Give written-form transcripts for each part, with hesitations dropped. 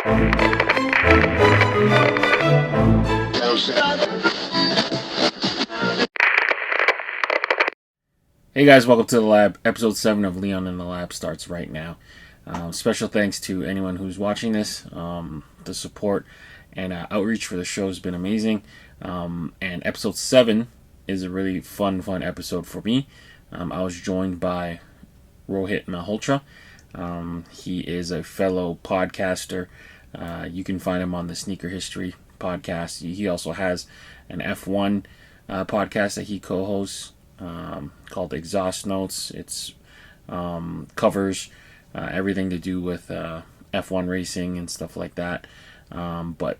Hey guys, welcome to the lab. Episode 7 of Leon in the Lab starts right now. Special thanks to anyone who's watching this. The support and outreach for the show has been amazing. And episode 7 is a really fun episode for me. I was joined by Rohit Malhotra. He is a fellow podcaster. You can find him on the Sneaker History podcast. He also has an F1 podcast that he co-hosts called Exhaust Notes. It's covers everything to do with F1 racing and stuff like that. But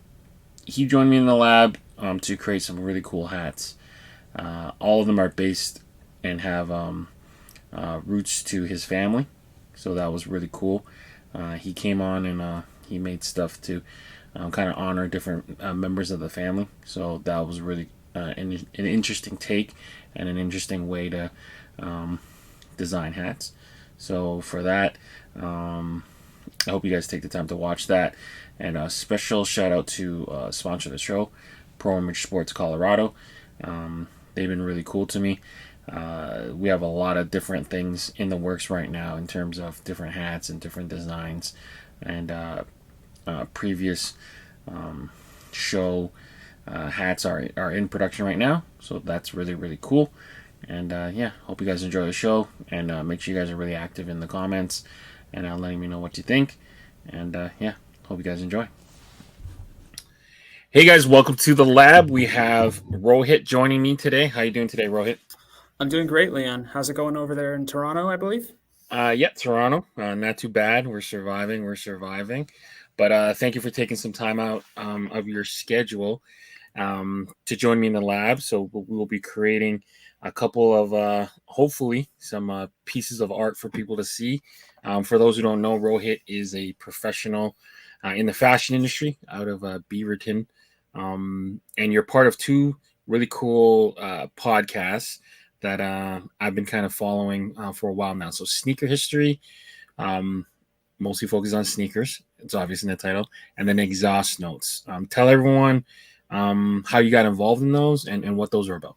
he joined me in the lab to create some really cool hats. All of them are based and have roots to his family, so that was really cool. He came on and he made stuff to kind of honor different members of the family, so that was really an interesting take and an interesting way to design hats. So for that, I hope you guys take the time to watch that. And a special shout out to sponsor the show, Pro Image Sports Colorado. They've been really cool to me. We have a lot of different things in the works right now in terms of different hats and different designs. And previous show hats are in production right now, so that's really cool. And hope you guys enjoy the show, and make sure you guys are really active in the comments and letting me know what you think. And hope you guys enjoy. Hey guys, welcome to the lab. We have Rohit joining me today. How you doing today, Rohit? I'm doing great, Leon. How's it going over there in Toronto, I believe? Toronto. Not too bad. We're surviving. But thank you for taking some time out of your schedule to join me in the lab. So we will be creating a couple of hopefully some pieces of art for people to see. For those who don't know, Rohit is a professional in the fashion industry out of Beaverton, and you're part of two really cool podcasts that I've been kind of following for a while now. So Sneaker History, mostly focused on sneakers. It's obvious in the title. And then Exhaust Notes. Tell everyone how you got involved in those and what those are about.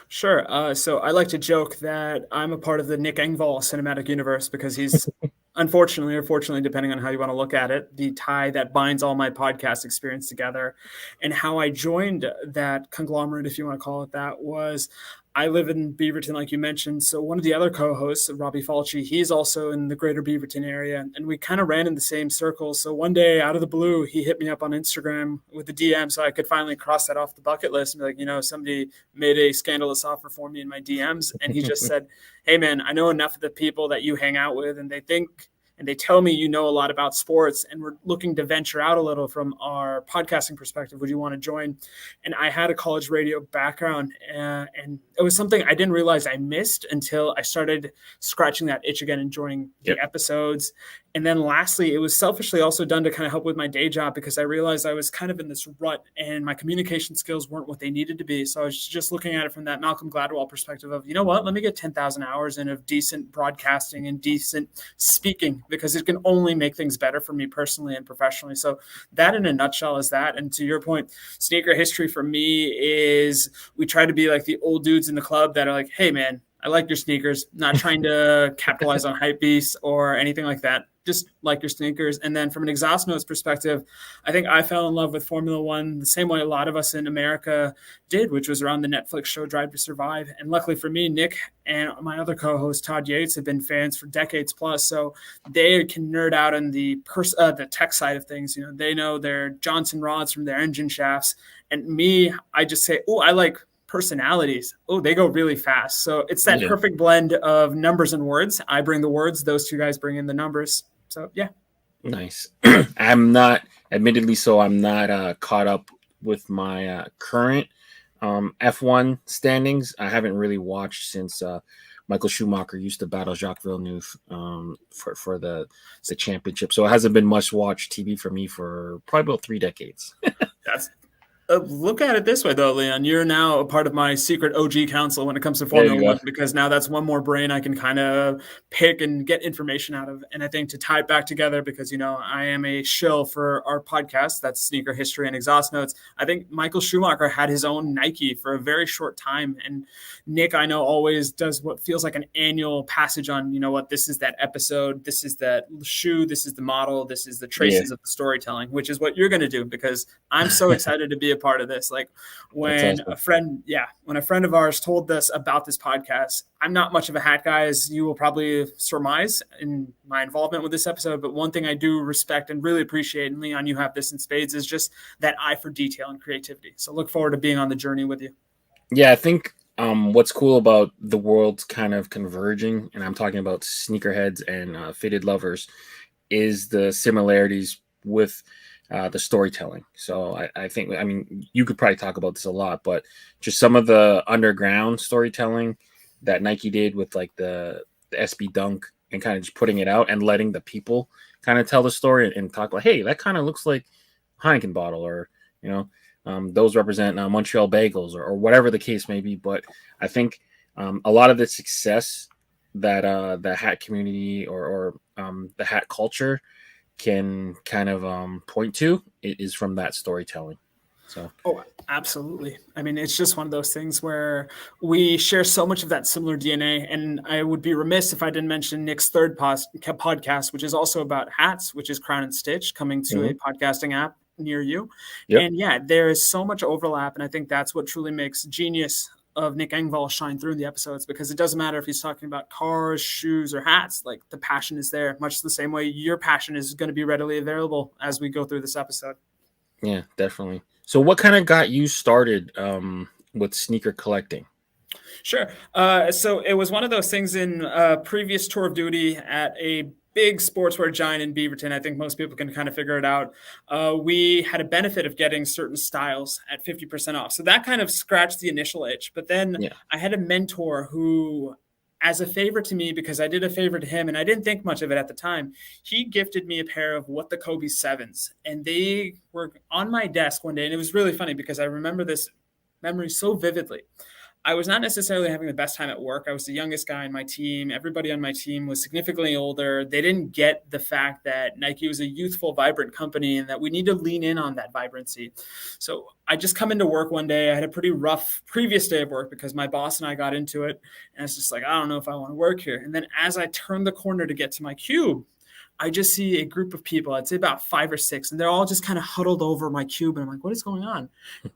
Sure. So I like to joke that I'm a part of the Nick Engvall cinematic universe because he's, unfortunately or fortunately, depending on how you want to look at it, the tie that binds all my podcast experience together. And how I joined that conglomerate, if you want to call it that, was I live in Beaverton, like you mentioned. So one of the other co-hosts, Robbie Falchi, he's also in the greater Beaverton area. And we kind of ran in the same circles. So one day, out of the blue, he hit me up on Instagram with a DM so I could finally cross that off the bucket list and be like, somebody made a scandalous offer for me in my DMs. And he just said, hey, man, I know enough of the people that you hang out with, and they tell me you know a lot about sports, and we're looking to venture out a little from our podcasting perspective. Would you want to join? And I had a college radio background, and it was something I didn't realize I missed until I started scratching that itch again and joining the episodes. And then lastly, it was selfishly also done to kind of help with my day job because I realized I was kind of in this rut and my communication skills weren't what they needed to be. So I was just looking at it from that Malcolm Gladwell perspective of, you know what, let me get 10,000 hours in of decent broadcasting and decent speaking because it can only make things better for me personally and professionally. So that in a nutshell is that. And to your point, Sneaker History for me is we try to be like the old dudes in the club that are like, hey, man, I like your sneakers, not trying to capitalize on hype beasts or anything like that. Just like your sneakers. And then from an Exhaust Notes perspective, I think I fell in love with Formula One the same way a lot of us in America did, which was around the Netflix show Drive to Survive. And luckily for me, Nick and my other co-host Todd Yates have been fans for decades plus, so they can nerd out on the tech side of things. They know their Johnson rods from their engine shafts, and me, I just say, oh, I like personalities. Oh, they go really fast. So it's that perfect blend of numbers and words. I bring the words, those two guys bring in the numbers. So yeah. Nice. I'm not caught up with my current F1 standings. I haven't really watched since Michael Schumacher used to battle Jacques Villeneuve for the championship. So it hasn't been much watch TV for me for probably about 3 decades. Look at it this way, though, Leon. You're now a part of my secret OG council when it comes to There Formula you go. One, because now that's one more brain I can kind of pick and get information out of. And I think to tie it back together, because, I am a shill for our podcast, that's Sneaker History and Exhaust Notes. I think Michael Schumacher had his own Nike for a very short time. And Nick, I know, always does what feels like an annual passage on, this is that episode, this is that shoe, this is the model, this is the Yeah, traces of the storytelling, which is what you're going to do, because I'm so excited to be a part of this. Like that's when awesome. when a friend of ours told us about this podcast, I'm not much of a hat guy, as you will probably surmise in my involvement with this episode. But one thing I do respect and really appreciate, and Leon, you have this in spades, is just that eye for detail and creativity. So look forward to being on the journey with you. Yeah, I think what's cool about the world's kind of converging, and I'm talking about sneakerheads and fitted lovers, is the similarities with the storytelling. So I think, I mean, you could probably talk about this a lot, but just some of the underground storytelling that Nike did with like the SB Dunk, and kind of just putting it out and letting the people kind of tell the story and talk like, hey, that kind of looks like Heineken bottle, or you know, those represent Montreal bagels, or whatever the case may be. But I think a lot of the success that the hat community, or the hat culture can kind of point to, it is from that storytelling. So Oh, absolutely. I mean, it's just one of those things where we share so much of that similar DNA. And I would be remiss if I didn't mention Nick's third podcast, which is also about hats, which is Crown and Stitch, coming to a mhm. podcasting app near you. Yep. And yeah, there is so much overlap. And I think that's what truly makes genius of Nick Engvall shine through in the episodes, because it doesn't matter if he's talking about cars, shoes, or hats. Like, the passion is there, much the same way your passion is going to be readily available as we go through this episode. Yeah, definitely. So what kind of got you started with sneaker collecting? Sure. So it was one of those things in previous tour of duty at a big sportswear giant in Beaverton. I think most people can kind of figure it out. We had a benefit of getting certain styles at 50% off. So that kind of scratched the initial itch. But then Yeah. I had a mentor who, as a favor to me, because I did a favor to him and I didn't think much of it at the time, he gifted me a pair of What the Kobe Sevens. And they were on my desk one day. And it was really funny because I remember this memory so vividly. I was not necessarily having the best time at work. I was the youngest guy on my team. Everybody on my team was significantly older. They didn't get the fact that Nike was a youthful, vibrant company and that we need to lean in on that vibrancy. So I just come into work one day. I had a pretty rough previous day of work because my boss and I got into it. And it's just like, I don't know if I want to work here. And then as I turned the corner to get to my cube, I just see a group of people, I'd say about 5 or 6, and they're all just kind of huddled over my cube. And I'm like, what is going on?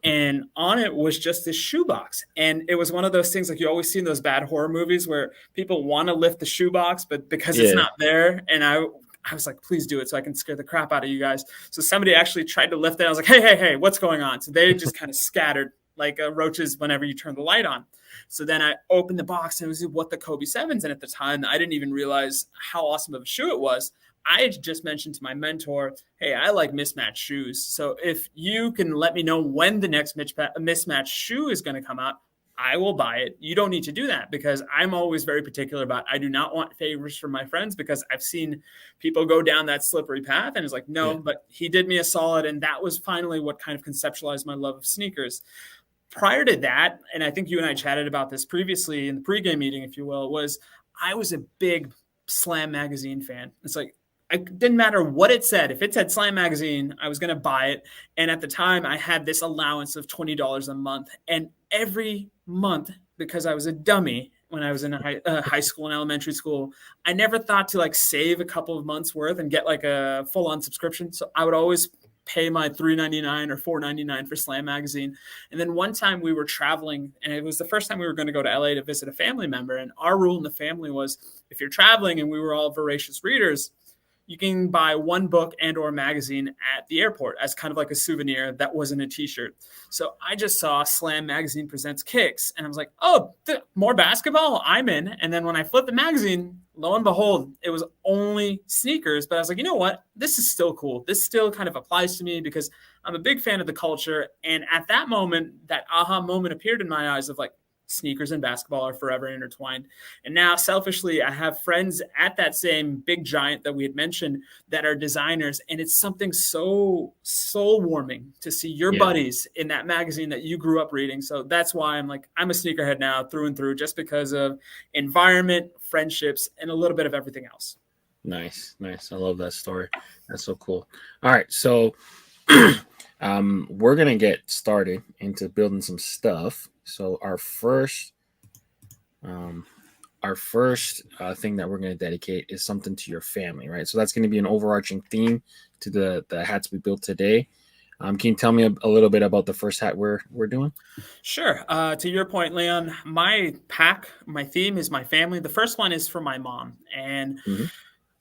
And on it was just this shoebox. And it was one of those things like you always see in those bad horror movies where people want to lift the shoebox, but because it's Yeah. not there. And I was like, please do it so I can scare the crap out of you guys. So somebody actually tried to lift it. I was like, hey, what's going on? So they just kind of scattered like roaches whenever you turn the light on. So then I opened the box and it was What the Kobe Sevens. And at the time, I didn't even realize how awesome of a shoe it was. I had just mentioned to my mentor, hey, I like mismatched shoes. So if you can let me know when the next mismatched shoe is going to come out, I will buy it. You don't need to do that, because I'm always very particular about, I do not want favors from my friends, because I've seen people go down that slippery path, and it's like, Yeah. no, but he did me a solid. And that was finally what kind of conceptualized my love of sneakers. Prior to that, and I think you and I chatted about this previously in the pregame meeting, if you will, was I was a big Slam magazine fan. It's like, it didn't matter what it said. If it said Slam magazine, I was going to buy it. And at the time, I had this allowance of $20 a month. And every month, because I was a dummy when I was in high school and elementary school, I never thought to like save a couple of months worth and get like a full on subscription. So I would always pay my $3.99 or $4.99 for Slam magazine. And then one time we were traveling, and it was the first time we were going to go to LA to visit a family member. And our rule in the family was, if you're traveling, and we were all voracious readers, you can buy one book and or magazine at the airport as kind of like a souvenir that wasn't a t-shirt. So I just saw Slam Magazine Presents Kicks, and I was like, oh, more basketball? I'm in. And then when I flipped the magazine, lo and behold, it was only sneakers. But I was like, you know what? This is still cool. This still kind of applies to me because I'm a big fan of the culture. And at that moment, that aha moment appeared in my eyes of like, sneakers and basketball are forever intertwined. And now, selfishly, I have friends at that same big giant that we had mentioned that are designers, and it's something so soul warming to see your Yeah. buddies in that magazine that you grew up reading. So that's why I'm a sneakerhead now through and through, just because of environment, friendships, and a little bit of everything else. Nice. I love that story. That's so cool. All right, so we're gonna get started into building some stuff. So um, our first thing that we're gonna dedicate is something to your family, right? So that's gonna be an overarching theme to the hats we built today. Can you tell me a little bit about the first hat we're doing? Sure. To your point, Leon, my theme is my family. The first one is for my mom. And Mm-hmm.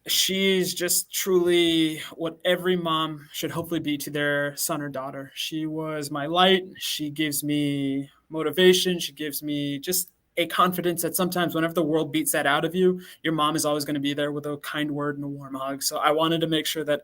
she's just truly what every mom should hopefully be to their son or daughter. She was my light. She gives me motivation. She gives me just a confidence that sometimes, whenever the world beats that out of you, your mom is always going to be there with a kind word and a warm hug. So I wanted to make sure that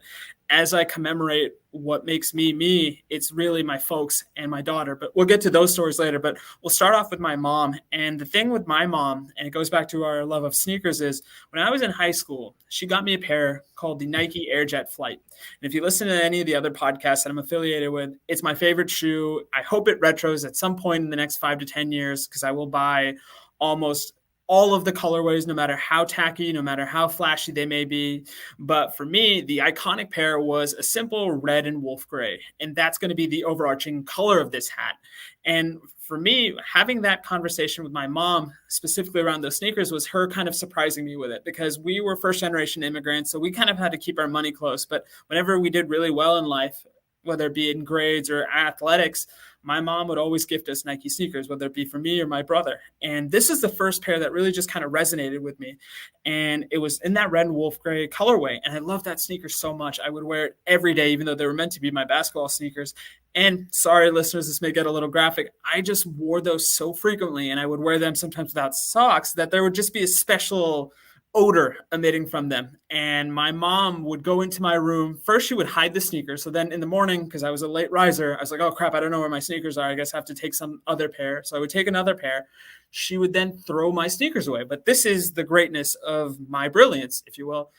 as I commemorate what makes me me, it's really my folks and my daughter. But we'll get to those stories later. But we'll start off with my mom. And the thing with my mom, and it goes back to our love of sneakers, is when I was in high school, she got me a pair called the Nike Airjet Flight. And if you listen to any of the other podcasts that I'm affiliated with, it's my favorite shoe. I hope it retros at some point in the next 5 to 10 years, because I will buy almost all of the colorways, no matter how tacky, no matter how flashy they may be. But for me, the iconic pair was a simple red and wolf gray. And that's going to be the overarching color of this hat. And for me, having that conversation with my mom, specifically around those sneakers, was her kind of surprising me with it, because we were first generation immigrants. So we kind of had to keep our money close. But whenever we did really well in life, whether it be in grades or athletics, my mom would always gift us Nike sneakers, whether it be for me or my brother. And this is the first pair that really just kind of resonated with me. And it was in that red and wolf gray colorway. And I love that sneaker so much. I would wear it every day, even though they were meant to be my basketball sneakers. And sorry, listeners, this may get a little graphic. I just wore those so frequently, and I would wear them sometimes without socks, that there would just be a special odor emitting from them. And my mom would go into my room. First, she would hide the sneakers. So then in the morning, because I was a late riser, I was like, oh crap, I don't know where my sneakers are. I guess I have to take some other pair. So I would take another pair. She would then throw my sneakers away. But this is the greatness of my brilliance, if you will.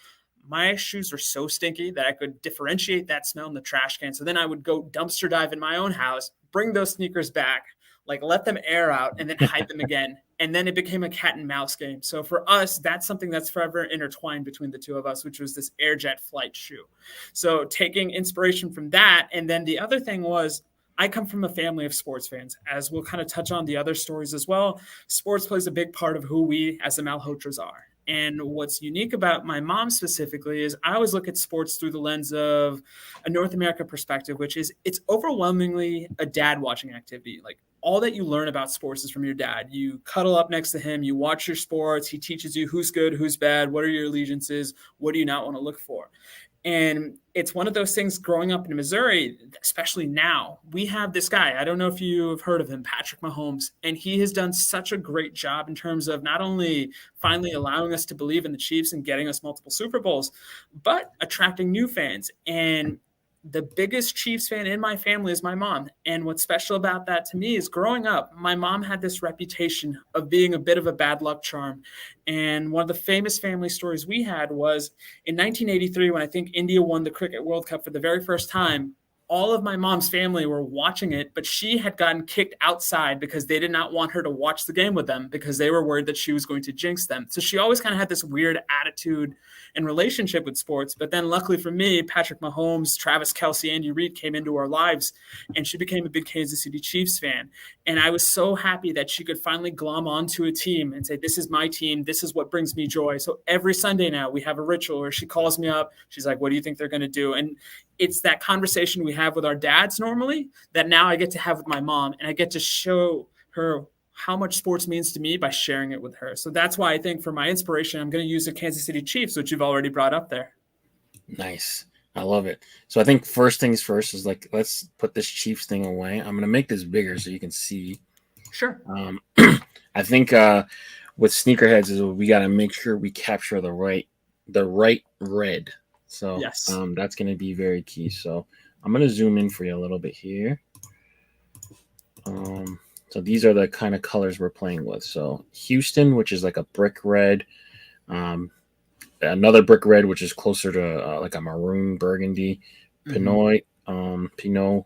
My shoes are so stinky that I could differentiate that smell in the trash can. So then I would go dumpster dive in my own house, bring those sneakers back, like let them air out, and then hide them again. And then it became a cat and mouse game. So for us, that's something that's forever intertwined between the two of us, which was this Airjet Flight shoe. So taking inspiration from that. And then the other thing was, I come from a family of sports fans. As we'll kind of touch on the other stories as well, sports plays a big part of who we as the Malhotras are. And what's unique about my mom specifically is I always look at sports through the lens of a North America perspective, which is it's overwhelmingly a dad watching activity. Like, all that you learn about sports is from your dad. You cuddle up next to him, you watch your sports, he teaches you who's good, who's bad, what are your allegiances, what do you not want to look for. And it's one of those things growing up in Missouri, especially now, we have this guy. I don't know if you have heard of him, Patrick Mahomes, and he has done such a great job in terms of not only finally allowing us to believe in the Chiefs and getting us multiple Super Bowls, but attracting new fans. And the biggest Chiefs fan in my family is my mom. And what's special about that to me is growing up, my mom had this reputation of being a bit of a bad luck charm. And one of the famous family stories we had was in 1983, when I think India won the Cricket World Cup for the very first time. All of my mom's family were watching it, but she had gotten kicked outside because they did not want her to watch the game with them because they were worried that she was going to jinx them. So she always kind of had this weird attitude and relationship with sports. But then luckily for me, Patrick Mahomes, Travis Kelce, Andy Reid came into our lives, and she became a big Kansas City Chiefs fan. And I was so happy that she could finally glom onto a team and say, this is my team. This is what brings me joy. So every Sunday now we have a ritual where she calls me up. She's like, what do you think they're going to do? And it's that conversation we have with our dads normally that now I get to have with my mom, and I get to show her how much sports means to me by sharing it with her. So that's why I think for my inspiration, I'm going to use the Kansas City Chiefs, which you've already brought up there. Nice. I love it. So I think first things first is like, let's put this Chiefs thing away. I'm going to make this bigger so you can see. Sure. I think with sneakerheads is we got to make sure we capture the right red. So yes. That's going to be very key. So I'm going to zoom in for you a little bit here. So these are the kind of colors we're playing with. So Houston, which is like a brick red, um, another brick red, which is closer to like a maroon burgundy, Pinot, Pinot,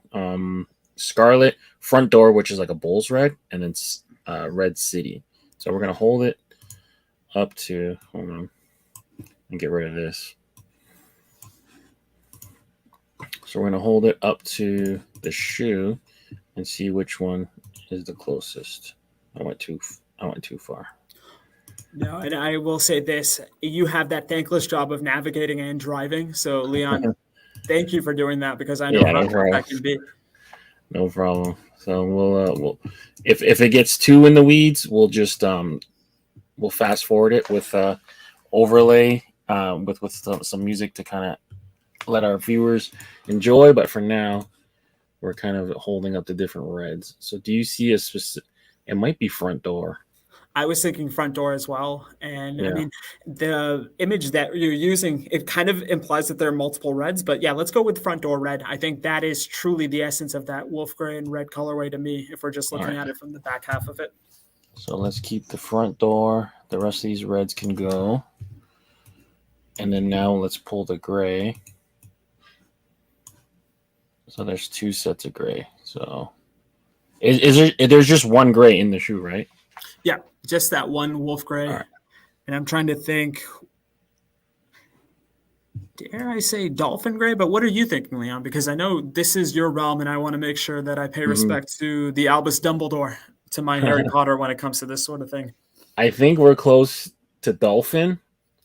Scarlet, Front Door, which is like a Bulls red, and then Red City. So we're gonna hold it up to, hold on, and get rid of this. So we're gonna hold it up to the shoe and see which one is the closest. I went too far. No, and I will say this: you have that thankless job of navigating and driving. So, Leon, thank you for doing that because I know how tough that can be. No problem. So we'll if it gets too in the weeds, we'll just we'll fast forward it with overlay with some music to kind of let our viewers enjoy. But for now, we're kind of holding up the different reds. So do you see a specific? It might be Front Door. I was thinking Front Door as well. And yeah. I mean, the image that you're using, it kind of implies that there are multiple reds, but yeah, let's go with Front Door red. I think that is truly the essence of that wolf gray and red colorway to me, if we're just looking at it from the back half of it. So let's keep the Front Door. The rest of these reds can go. And then now let's pull the gray. So there's two sets of gray. So there's just one gray in the shoe, right? Yeah, just that one wolf gray. Right. And I'm trying to think, dare I say dolphin gray? But what are you thinking, Leon? Because I know this is your realm, and I want to make sure that I pay respect to the Albus Dumbledore, to my Harry Potter when it comes to this sort of thing. I think we're close to dolphin,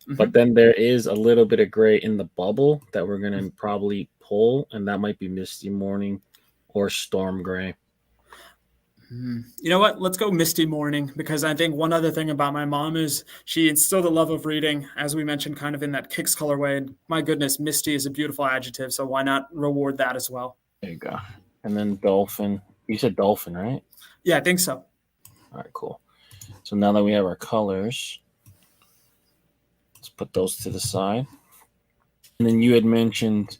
but then there is a little bit of gray in the bubble that we're going to probably pull, and that might be Misty Morning or Storm Gray. You know what? Let's go Misty Morning, because I think one other thing about my mom is she instilled a love of reading, as we mentioned, kind of in that Kicks colorway. And my goodness, Misty is a beautiful adjective, so why not reward that as well? There you go. And then Dolphin. You said Dolphin, right? Yeah, I think so. All right, cool. So now that we have our colors, let's put those to the side. And then you had mentioned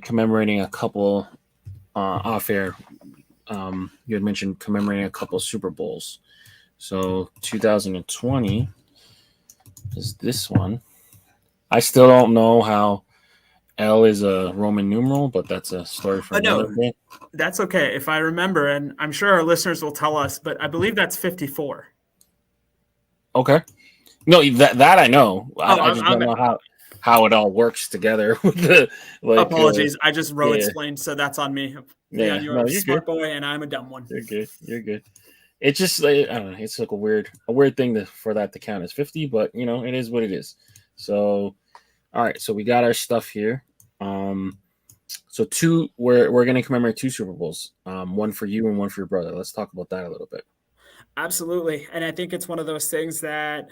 commemorating a couple off-air. You had mentioned commemorating a couple Super Bowls. So 2020 is this one. I still don't know how L is a Roman numeral, but that's a story for another day. That's okay. If I remember, and I'm sure our listeners will tell us, but I believe that's 54. Okay. No, that I know. I just don't know how it all works together. Apologies. I just explained, so that's on me. Yeah, you're a smart boy, and I'm a dumb one. You're good. It's just, I don't know. It's like a weird thing for that to count as 50, but it is what it is. So, all right. So we got our stuff here. So we're going to commemorate 2 Super Bowls, one for you and one for your brother. Let's talk about that a little bit. Absolutely. And I think it's one of those things that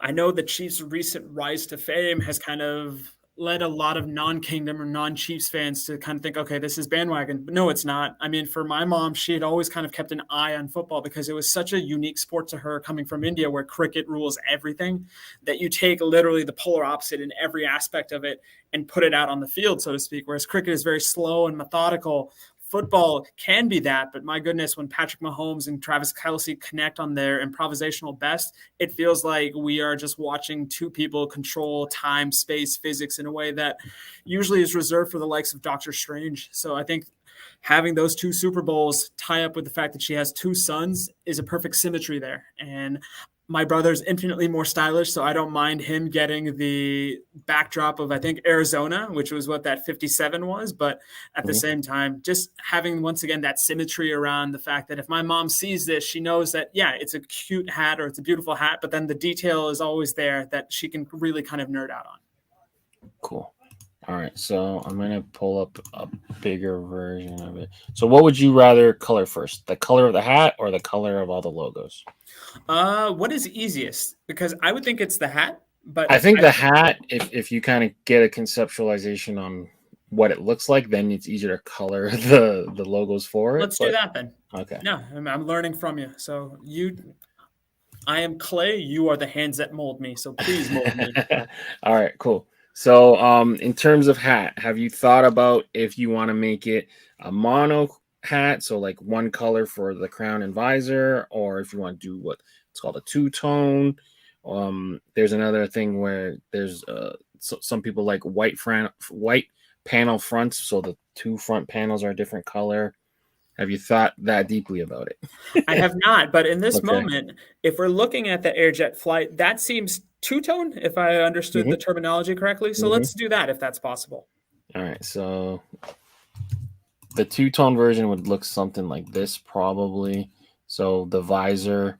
I know the Chiefs' recent rise to fame has kind of led a lot of non-Kingdom or non-Chiefs fans to kind of think, okay, this is bandwagon. But no, it's not. I mean, for my mom, she had always kind of kept an eye on football because it was such a unique sport to her, coming from India where cricket rules everything, that you take literally the polar opposite in every aspect of it and put it out on the field, so to speak. Whereas cricket is very slow and methodical. Football can be that, but my goodness, when Patrick Mahomes and Travis Kelce connect on their improvisational best, it feels like we are just watching two people control time, space, physics in a way that usually is reserved for the likes of Doctor Strange. So I think having those 2 Super Bowls tie up with the fact that she has 2 sons is a perfect symmetry there. And my brother's infinitely more stylish, so I don't mind him getting the backdrop of, I think, Arizona, which was what that 57 was. But at the same time, just having, once again, that symmetry around the fact that if my mom sees this, she knows that, yeah, it's a cute hat or it's a beautiful hat, but then the detail is always there that she can really kind of nerd out on. Cool. All right, so I'm going to pull up a bigger version of it. So what would you rather color first, the color of the hat or the color of all the logos? What is easiest? Because I would think it's the hat. But I think the hat, if you kind of get a conceptualization on what it looks like, then it's easier to color the logos for it. Let's do that then. Okay. No, I'm learning from you. So I am clay. You are the hands that mold me. So please mold me. All right, cool. So in terms of hat, have you thought about if you want to make it a mono hat, so like one color for the crown and visor, or if you want to do what's called a two-tone. There's another thing where there's some people like white panel fronts, so the two front panels are a different color. Have you thought that deeply about it? I have not, but in this Okay. moment, if we're looking at the Airjet flight, that seems two-tone, if I understood the Hmm. terminology correctly. So Hmm. let's do that if that's possible. All right, so the two-tone version would look something like this, probably. So the visor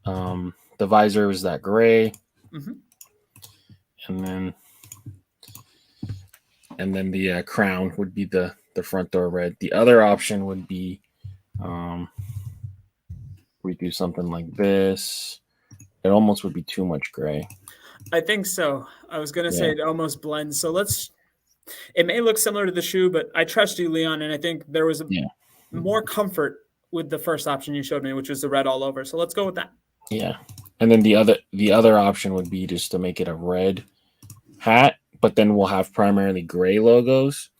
is that gray, Hmm. and then the crown would be the front door red. The other option would be we do something like this. It almost would be too much gray. I think so. I was going to say Yeah, it almost blends. So it may look similar to the shoe, but I trust you, Leon. And I think there was yeah, more comfort with the first option you showed me, which was the red all over. So let's go with that. yeah. And then the other option would be just to make it a red hat, but then we'll have primarily gray logos,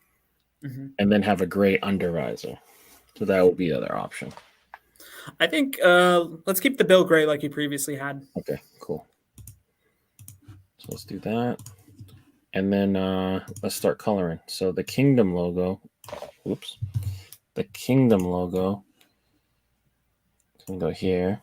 Hmm. and then have a gray under visor. So that would be the other option. I think let's keep the bill gray like you previously had. Okay, cool. So let's do that. And then let's start coloring. So the kingdom logo, oops, the kingdom logo can go here.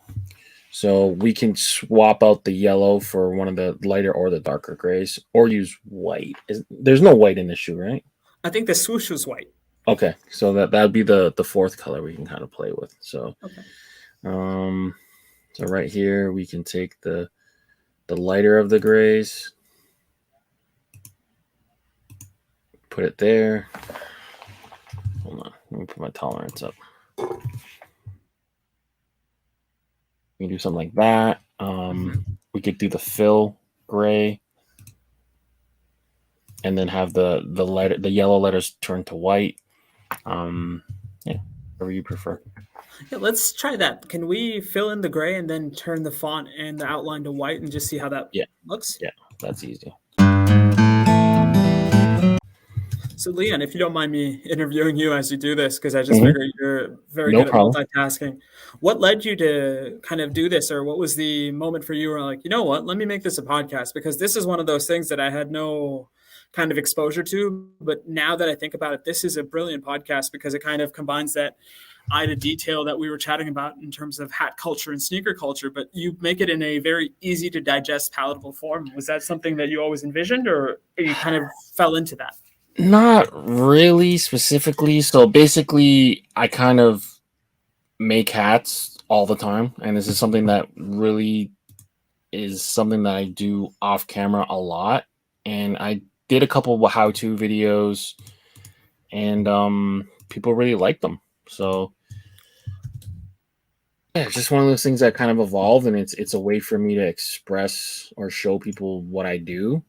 So we can swap out the yellow for one of the lighter or the darker grays, or use white. There's no white in the shoe, right? I think the swoosh was white. Okay, so that'd be the fourth color we can kind of play with. So, Okay. um, so right here we can take the lighter of the grays, put it there. Hold on, let me put my tolerance up. We can do something like that. We could do the fill gray, and then have the yellow letters turn to white. Yeah, whatever you prefer. Yeah, let's try that. Can we fill in the gray and then turn the font and the outline to white and just see how that Yeah, looks? yeah, that's easy. So, Leon, if you don't mind me interviewing you as you do this, because I just Hmm. figure you're very No good at problem. multitasking, what led you to kind of do this, or what was the moment for you where, like, you know what, let me make this a podcast? Because this is one of those things that I had no kind of exposure to. But now that I think about it, this is a brilliant podcast because it kind of combines that eye to detail that we were chatting about in terms of hat culture and sneaker culture, but you make it in a very easy to digest, palatable form. Was that something that you always envisioned, or you kind of fell into that? Not really specifically. So basically, I kind of make hats all the time, and this is something that really is something that I do off camera a lot. And I did a couple of how-to videos, and people really like them. So yeah, it's just one of those things that kind of evolved, and it's a way for me to express or show people what I do,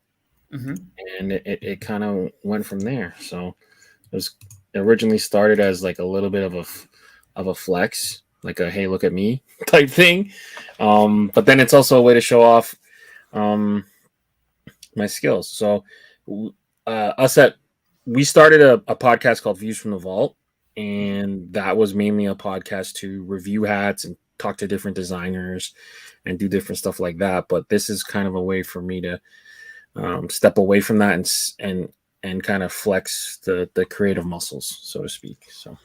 Mm-hmm. and it kind of went from there. So it was originally started as like a little bit of a flex, like a hey, look at me type thing. But then it's also a way to show off um, my skills. So us at we started a podcast called Views from the Vault, and that was mainly a podcast to review hats and talk to different designers and do different stuff like that. But this is kind of a way for me to step away from that and kind of flex the creative muscles, so to speak. So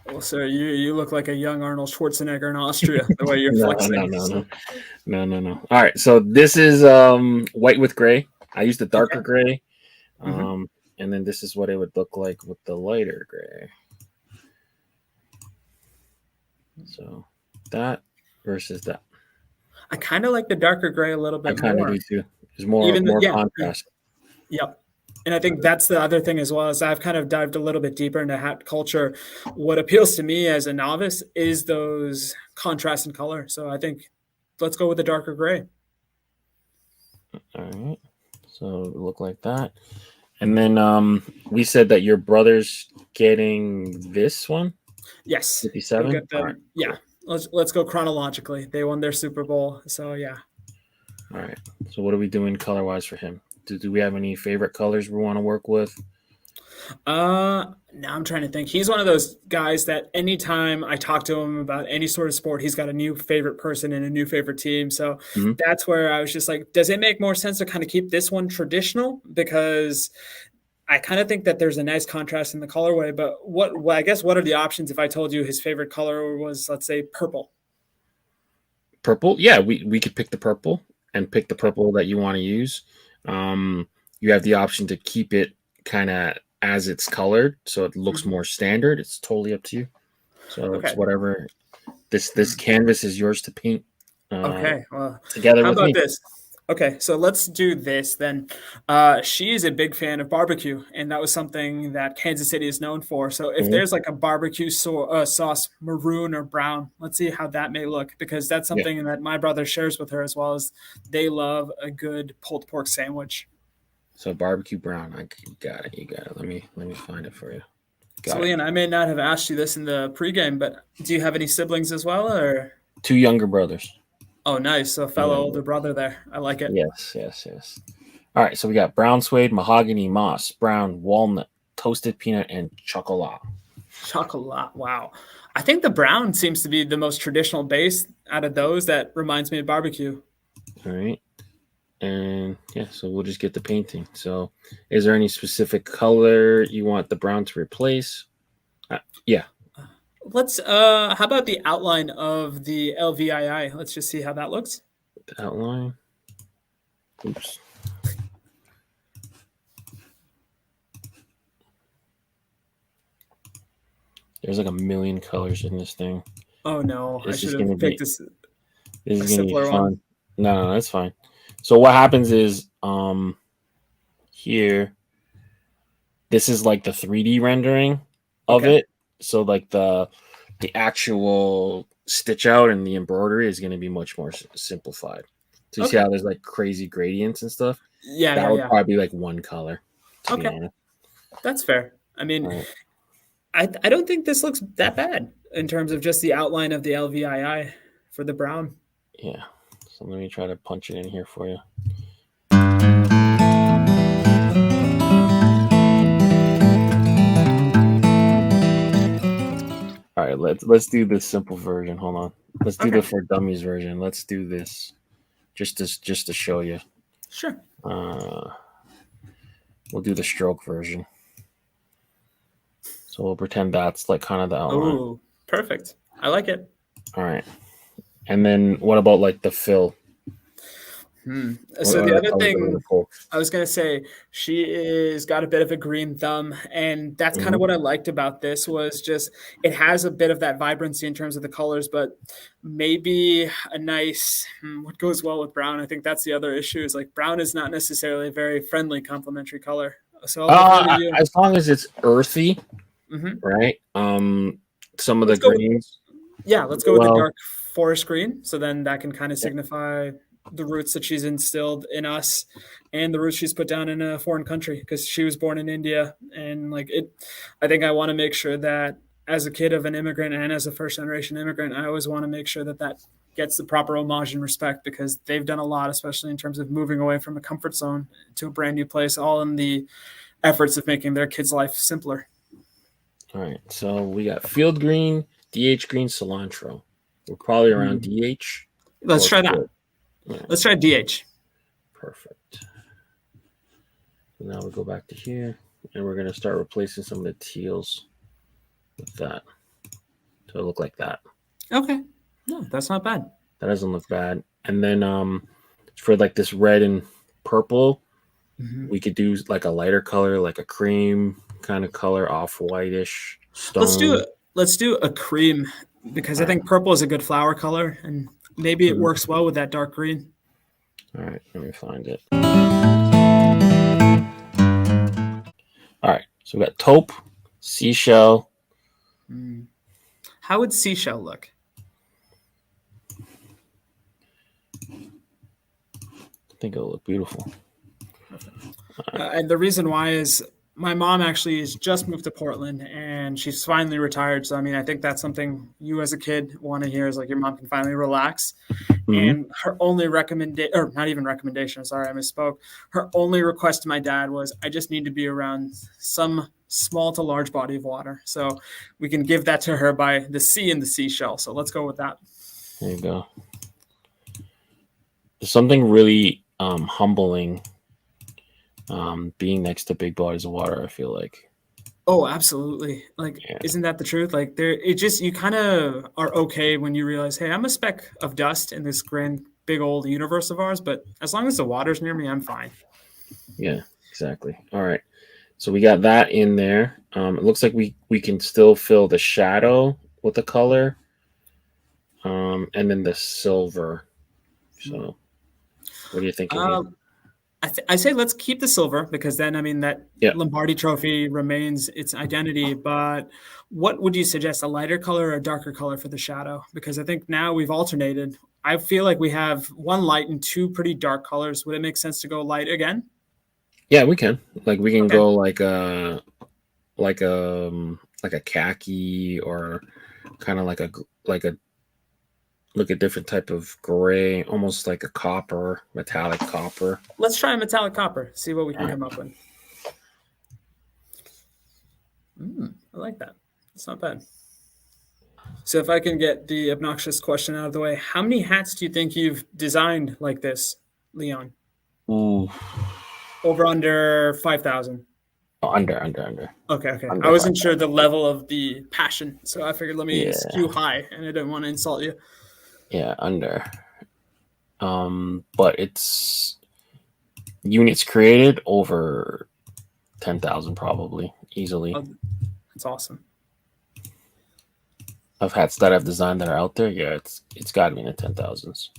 Well, sir, you look like a young Arnold Schwarzenegger in Austria, the way you're no, no, flexing. no, So, no, no, no, no. All right, so this is white with gray. I used the darker okay. gray, Hmm. um, and then this is what it would look like with the lighter gray. So that versus that, I kind of like the darker gray a little I bit kind of do more. too. There's more Even more yeah, contrast. yep. And I think that's the other thing as well as I've kind of dived a little bit deeper into hat culture. What appeals to me as a novice is those contrast in color. So I think let's go with the darker gray. All right, so it look like that. And then we said that your brother's getting this one, Yes, he'll 57. get All right, them. Yeah, cool. let's go chronologically. They won their Super Bowl, so yeah. All right. So what are we doing color wise for him? Do we have any favorite colors we want to work with? Now I'm trying to think. He's one of those guys that anytime I talk to him about any sort of sport, he's got a new favorite person and a new favorite team. So Mhm. that's where I was just like, does it make more sense to kind of keep this one traditional? Because I kind of think that there's a nice contrast in the colorway. But well, I guess what are the options if I told you his favorite color was, let's say, purple? Purple, yeah, we could pick the purple and pick the purple that you want to use. You have the option to keep it kind of as it's colored, so it looks Mhm. more standard. It's totally up to you. So it's Okay. whatever. This canvas is yours to paint uh, Okay. Well, together how with about me. this? Okay, so let's do this then. She is a big fan of barbecue, and that was something that Kansas City is known for. So if Mhm. there's like a barbecue sauce, maroon or brown, let's see how that may look because that's Yeah. something that my brother shares with her as well as they love a good pulled pork sandwich. So barbecue brown. You got it. You got it. Let me find it for you. So Got it. Leon, I may not have asked you this in the pregame, but do you have any siblings as well, or? Two younger brothers. Oh, nice, so a Two fellow younger older brothers. brother there. I like it. Yes, yes, yes. All right. So we got brown suede, mahogany, moss, brown, walnut, toasted peanut, and chocolat. Chocolat. Wow. I think the brown seems to be the most traditional base out of those that reminds me of barbecue. All right. And yeah, so we'll just get the painting. So, is there any specific color you want the brown to replace? Yeah, Let's how about the outline of the LVII? Let's just see how that looks. the outline. Oops. There's like a million colors in this thing. Oh no, I This is should gonna have picked be this a is gonna be simpler one. fun. No, no, that's fine. So what happens is here this is like the 3D rendering of Okay. it. So like the actual stitch out and the embroidery is going to be much more simplified. So you see Okay. how there's like crazy gradients and stuff? Yeah, That yeah, would yeah. probably be like one color, to be Okay. honest. That's fair. I All mean, right. I don't think this looks that bad in terms of just the outline of the LVII for the brown. Yeah. So let me try to punch it in here for you. All right, let's do this simple version. Hold on. Let's do the Okay. for dummies version. Let's do this just to show you. Sure. Uh, we'll do the stroke version. So we'll pretend that's like kind of the outline. Oh, perfect. I like it. All right. And then what about like the fill? What So the other other colors are thing gonna pull? I was gonna say, she is got a bit of a green thumb, and that's kind of Hmm. what I liked about this was just it has a bit of that vibrancy in terms of the colors, but maybe a nice what goes well with brown. I think that's the other issue is like brown is not necessarily a very friendly complementary color. So I'll defer to you. As long as it's earthy, Hmm. right? Some of the Let's go with greens. Yeah, let's go with the Well, dark forest green. So then that can kind of yeah. signify the roots that she's instilled in us and the roots she's put down in a foreign country because she was born in India. And like it, I think I want to make sure that as a kid of an immigrant and as a first generation immigrant, I always want to make sure that that gets the proper homage and respect because they've done a lot, especially in terms of moving away from a comfort zone to a brand new place, all in the efforts of making their kids' life simpler. All right. So we got field green, DH green, cilantro. We're probably around Hmm. DH Let's or try that. field. Yeah, Let's try DH. perfect. So now we go back to here, and we're gonna start replacing some of the teals with that. So it look like that. Okay. No, that's not bad. That doesn't look bad. And then for like this red and purple, Mhm. we could do like a lighter color, like a cream kind of color, off whitish Let's do stone. it. Let's do a cream because All I right. think purple is a good flower color, and maybe it Mhm. works well with that dark green. All right. Let me find it. All right. So we got taupe, seashell. Mm. How would seashell look? I think it'll look beautiful. And the reason why is my mom actually has just moved to Portland and she's finally retired. So I mean, I think that's something you as a kid want to hear is like your mom can finally relax. Hmm. And her only recommendation, or not even recommendation, sorry, I misspoke. Her only request to my dad was, I just need to be around some small to large body of water. So we can give that to her by the sea and the seashell. So let's go with that. There you go. There's something really humbling being next to big bodies of water, I feel like. Oh, absolutely. Like, Yeah. isn't that the truth? Like you kind of are okay when you realize, hey, I'm a speck of dust in this grand, big old universe of ours, but as long as the water's near me, I'm fine. Yeah, exactly. All right. So we got that in there. It looks like we can still fill the shadow with the color. And then the silver. So what are you thinking here? I say let's keep the silver because then, I mean, that Lombardi trophy remains its identity. But what would you suggest, a lighter color or a darker color for the shadow? Because I think now we've alternated. I feel like we have one light and two pretty dark colors. Would it make sense to go light again? Yeah, we can. Like we can Okay. go like a khaki or kind of like a look at different type of gray, almost like a copper, metallic copper. Let's try a metallic copper. See what we can come up with. I like that. It's not bad. So if I can get the obnoxious question out of the way, how many hats do you think you've designed like this, Leon? Ooh. Over under 5,000. Oh, under. Okay. Under I wasn't 5,000. sure the level of the passion, so I figured let me skew high, and I didn't want to insult you. Yeah, under. But it's units created over 10,000 probably easily. Oh, that's awesome. Of hats that I've designed that are out there, yeah, it's got to be in the 10,000s.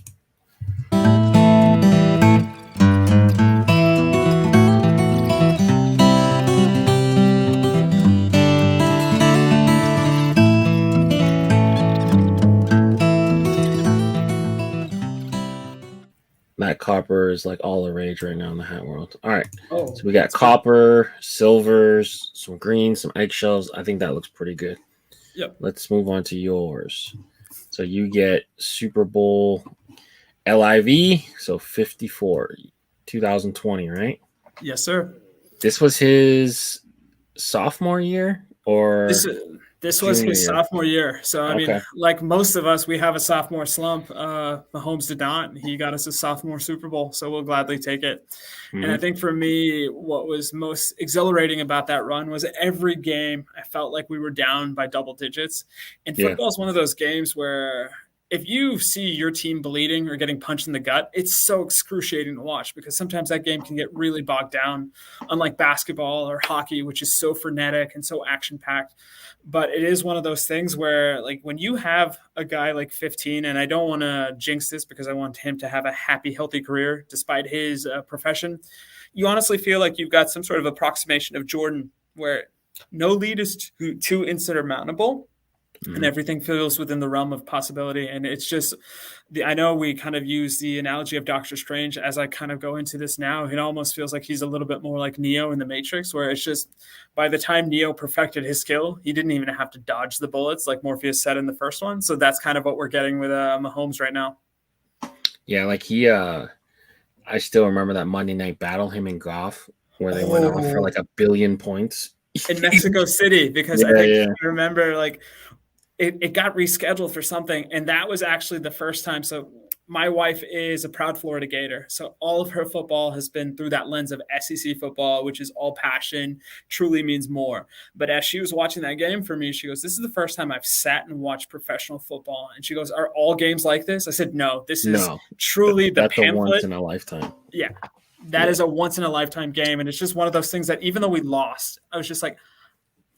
That copper is like all the rage right now in the hat world. All right, so we got copper, silvers, some greens, some eggshells. I think that looks pretty good. Yep. Let's move on to yours. So you get Super Bowl LIV, so 54, 2020, right? Yes, sir. This was his sophomore year, or this was his sophomore year. So, I mean, like most of us, we have a sophomore slump. Mahomes did not. He got us a sophomore Super Bowl, so we'll gladly take it. Mm-hmm. And I think for me, what was most exhilarating about that run was every game, I felt like we were down by double digits. And football is one of those games where if you see your team bleeding or getting punched in the gut, it's so excruciating to watch because sometimes that game can get really bogged down, unlike basketball or hockey, which is so frenetic and so action-packed. But it is one of those things where, like, when you have a guy like 15, and I don't want to jinx this because I want him to have a happy, healthy career despite his profession, you honestly feel like you've got some sort of approximation of Jordan where no lead is too insurmountable. And everything feels within the realm of possibility. And it's just, I know we kind of use the analogy of Doctor Strange as I kind of go into this now. It almost feels like he's a little bit more like Neo in the Matrix, where it's just by the time Neo perfected his skill, he didn't even have to dodge the bullets like Morpheus said in the first one. So that's kind of what we're getting with Mahomes right now. Yeah, like I still remember that Monday Night Battle, him and Goff, where they went off for like 1 billion points. In Mexico City, because I remember like, it got rescheduled for something, and that was actually the first time. So my wife is a proud Florida Gator, so all of her football has been through that lens of SEC football, which is all passion, truly means more. But as she was watching that game for me, she goes, "This is the first time I've sat and watched professional football." And she goes, "Are all games like this?" I said, "No, this is truly the pamphlet. That's a once in a lifetime." Yeah, that is a once in a lifetime game, and it's just one of those things that even though we lost, I was just like,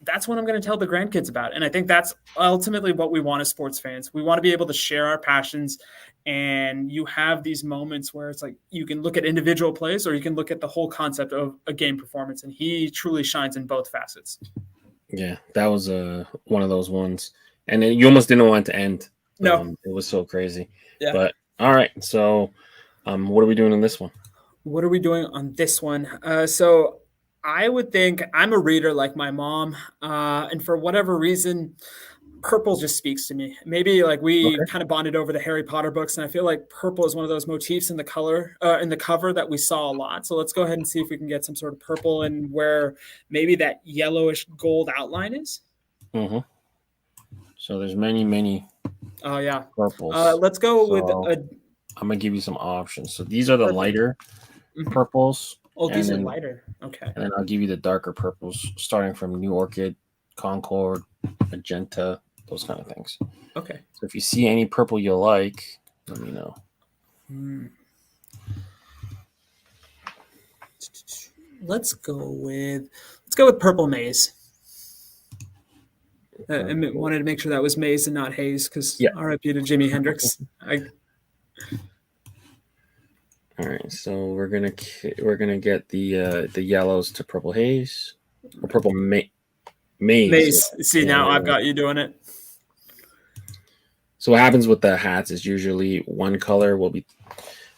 that's what I'm going to tell the grandkids about. And I think that's ultimately what we want as sports fans. We want to be able to share our passions. And you have these moments where it's like you can look at individual plays or you can look at the whole concept of a game performance. And he truly shines in both facets. Yeah, that was one of those ones. And then you almost didn't want it to end. No. It was so crazy. Yeah. But all right. So what are we doing on this one? What are we doing on this one? So I would think I'm a reader like my mom. And for whatever reason, purple just speaks to me. Maybe like we Okay. kind of bonded over the Harry Potter books, and I feel like purple is one of those motifs in the in the cover that we saw a lot. So let's go ahead and see if we can get some sort of purple and where maybe that yellowish gold outline is. Mm-hmm. So there's many Oh yeah. purples. Let's go with So a I'm gonna give you some options. So these are the perfect. lighter Mhm. purples, Oh, and these are then lighter. Okay. I'll give you the darker purples, starting from New Orchid, Concord, Magenta, those kind of things. Okay. So if you see any purple you like, let me know. Hmm. Let's go with purple maze. I wanted to make sure that was maze and not haze because Yeah. RIP to Jimi Hendrix. All right. So we're gonna get the yellows to purple haze or purple maze. Maze. See, Yeah, now yeah, I've yeah. got you doing it. So what happens with the hats is usually one color will be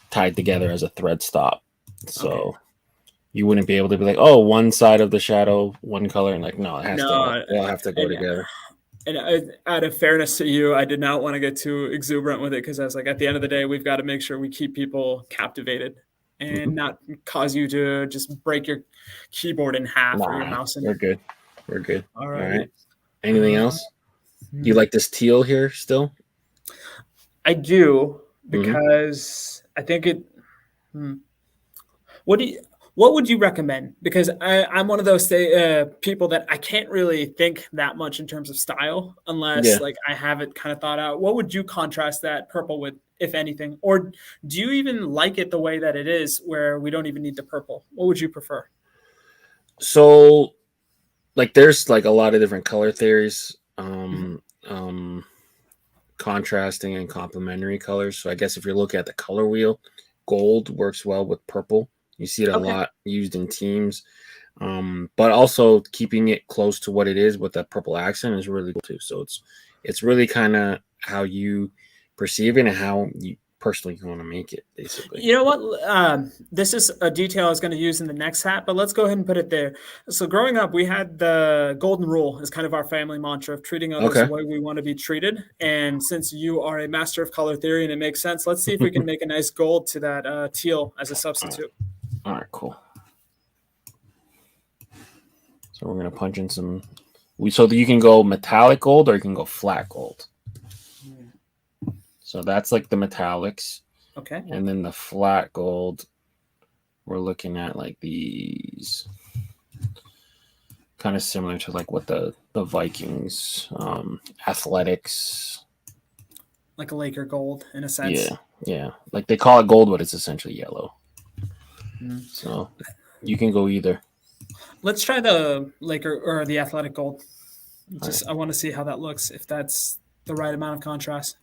tied together as a thread stop. So Okay. you wouldn't be able to be like, oh, one side of the shadow, one color, and like, no, it has to No, they all have to go together. out of fairness to you, I did not want to get too exuberant with it because I was like, at the end of the day, we've got to make sure we keep people captivated and not cause you to just break your keyboard in half or your Nah, mouse in. we're good. We're good. All Alrighty. right. Anything Uh, else? Do you like this teal here still? I do Mm-hmm. because I think it. Hmm. What do you? What would you recommend? Because I'm one of those people that I can't really think that much in terms of style unless Yeah. like I have it kind of thought out. What would you contrast that purple with, if anything? Or do you even like it the way that it is, where we don't even need the purple? What would you prefer? So like there's like a lot of different color theories. Mhm. Contrasting and complementary colors. So I guess if you're looking at the color wheel, gold works well with purple. You see it a Okay. lot used in teams. But also keeping it close to what it is with that purple accent is really cool too. So it's really kind of how you perceive it and how you personally want to make it, basically. You know what? This is a detail I was going to use in the next hat, but let's go ahead and put it there. So, growing up, we had the golden rule as kind of our family mantra of treating others the Okay. way we want to be treated. And since you are a master of color theory and it makes sense, let's see if we can make a nice gold to that teal as a substitute. All right, cool. So we're gonna punch in some. So you can go metallic gold or you can go flat gold. So that's like the metallics. Okay. And then the flat gold, we're looking at like these, kind of similar to like what the Vikings, athletics. Like a Laker gold in a sense. Yeah. Like they call it gold, but it's essentially yellow. Mm. So you can go either. Let's try the Laker or the athletic gold. Right. I want to see how that looks, if that's the right amount of contrast.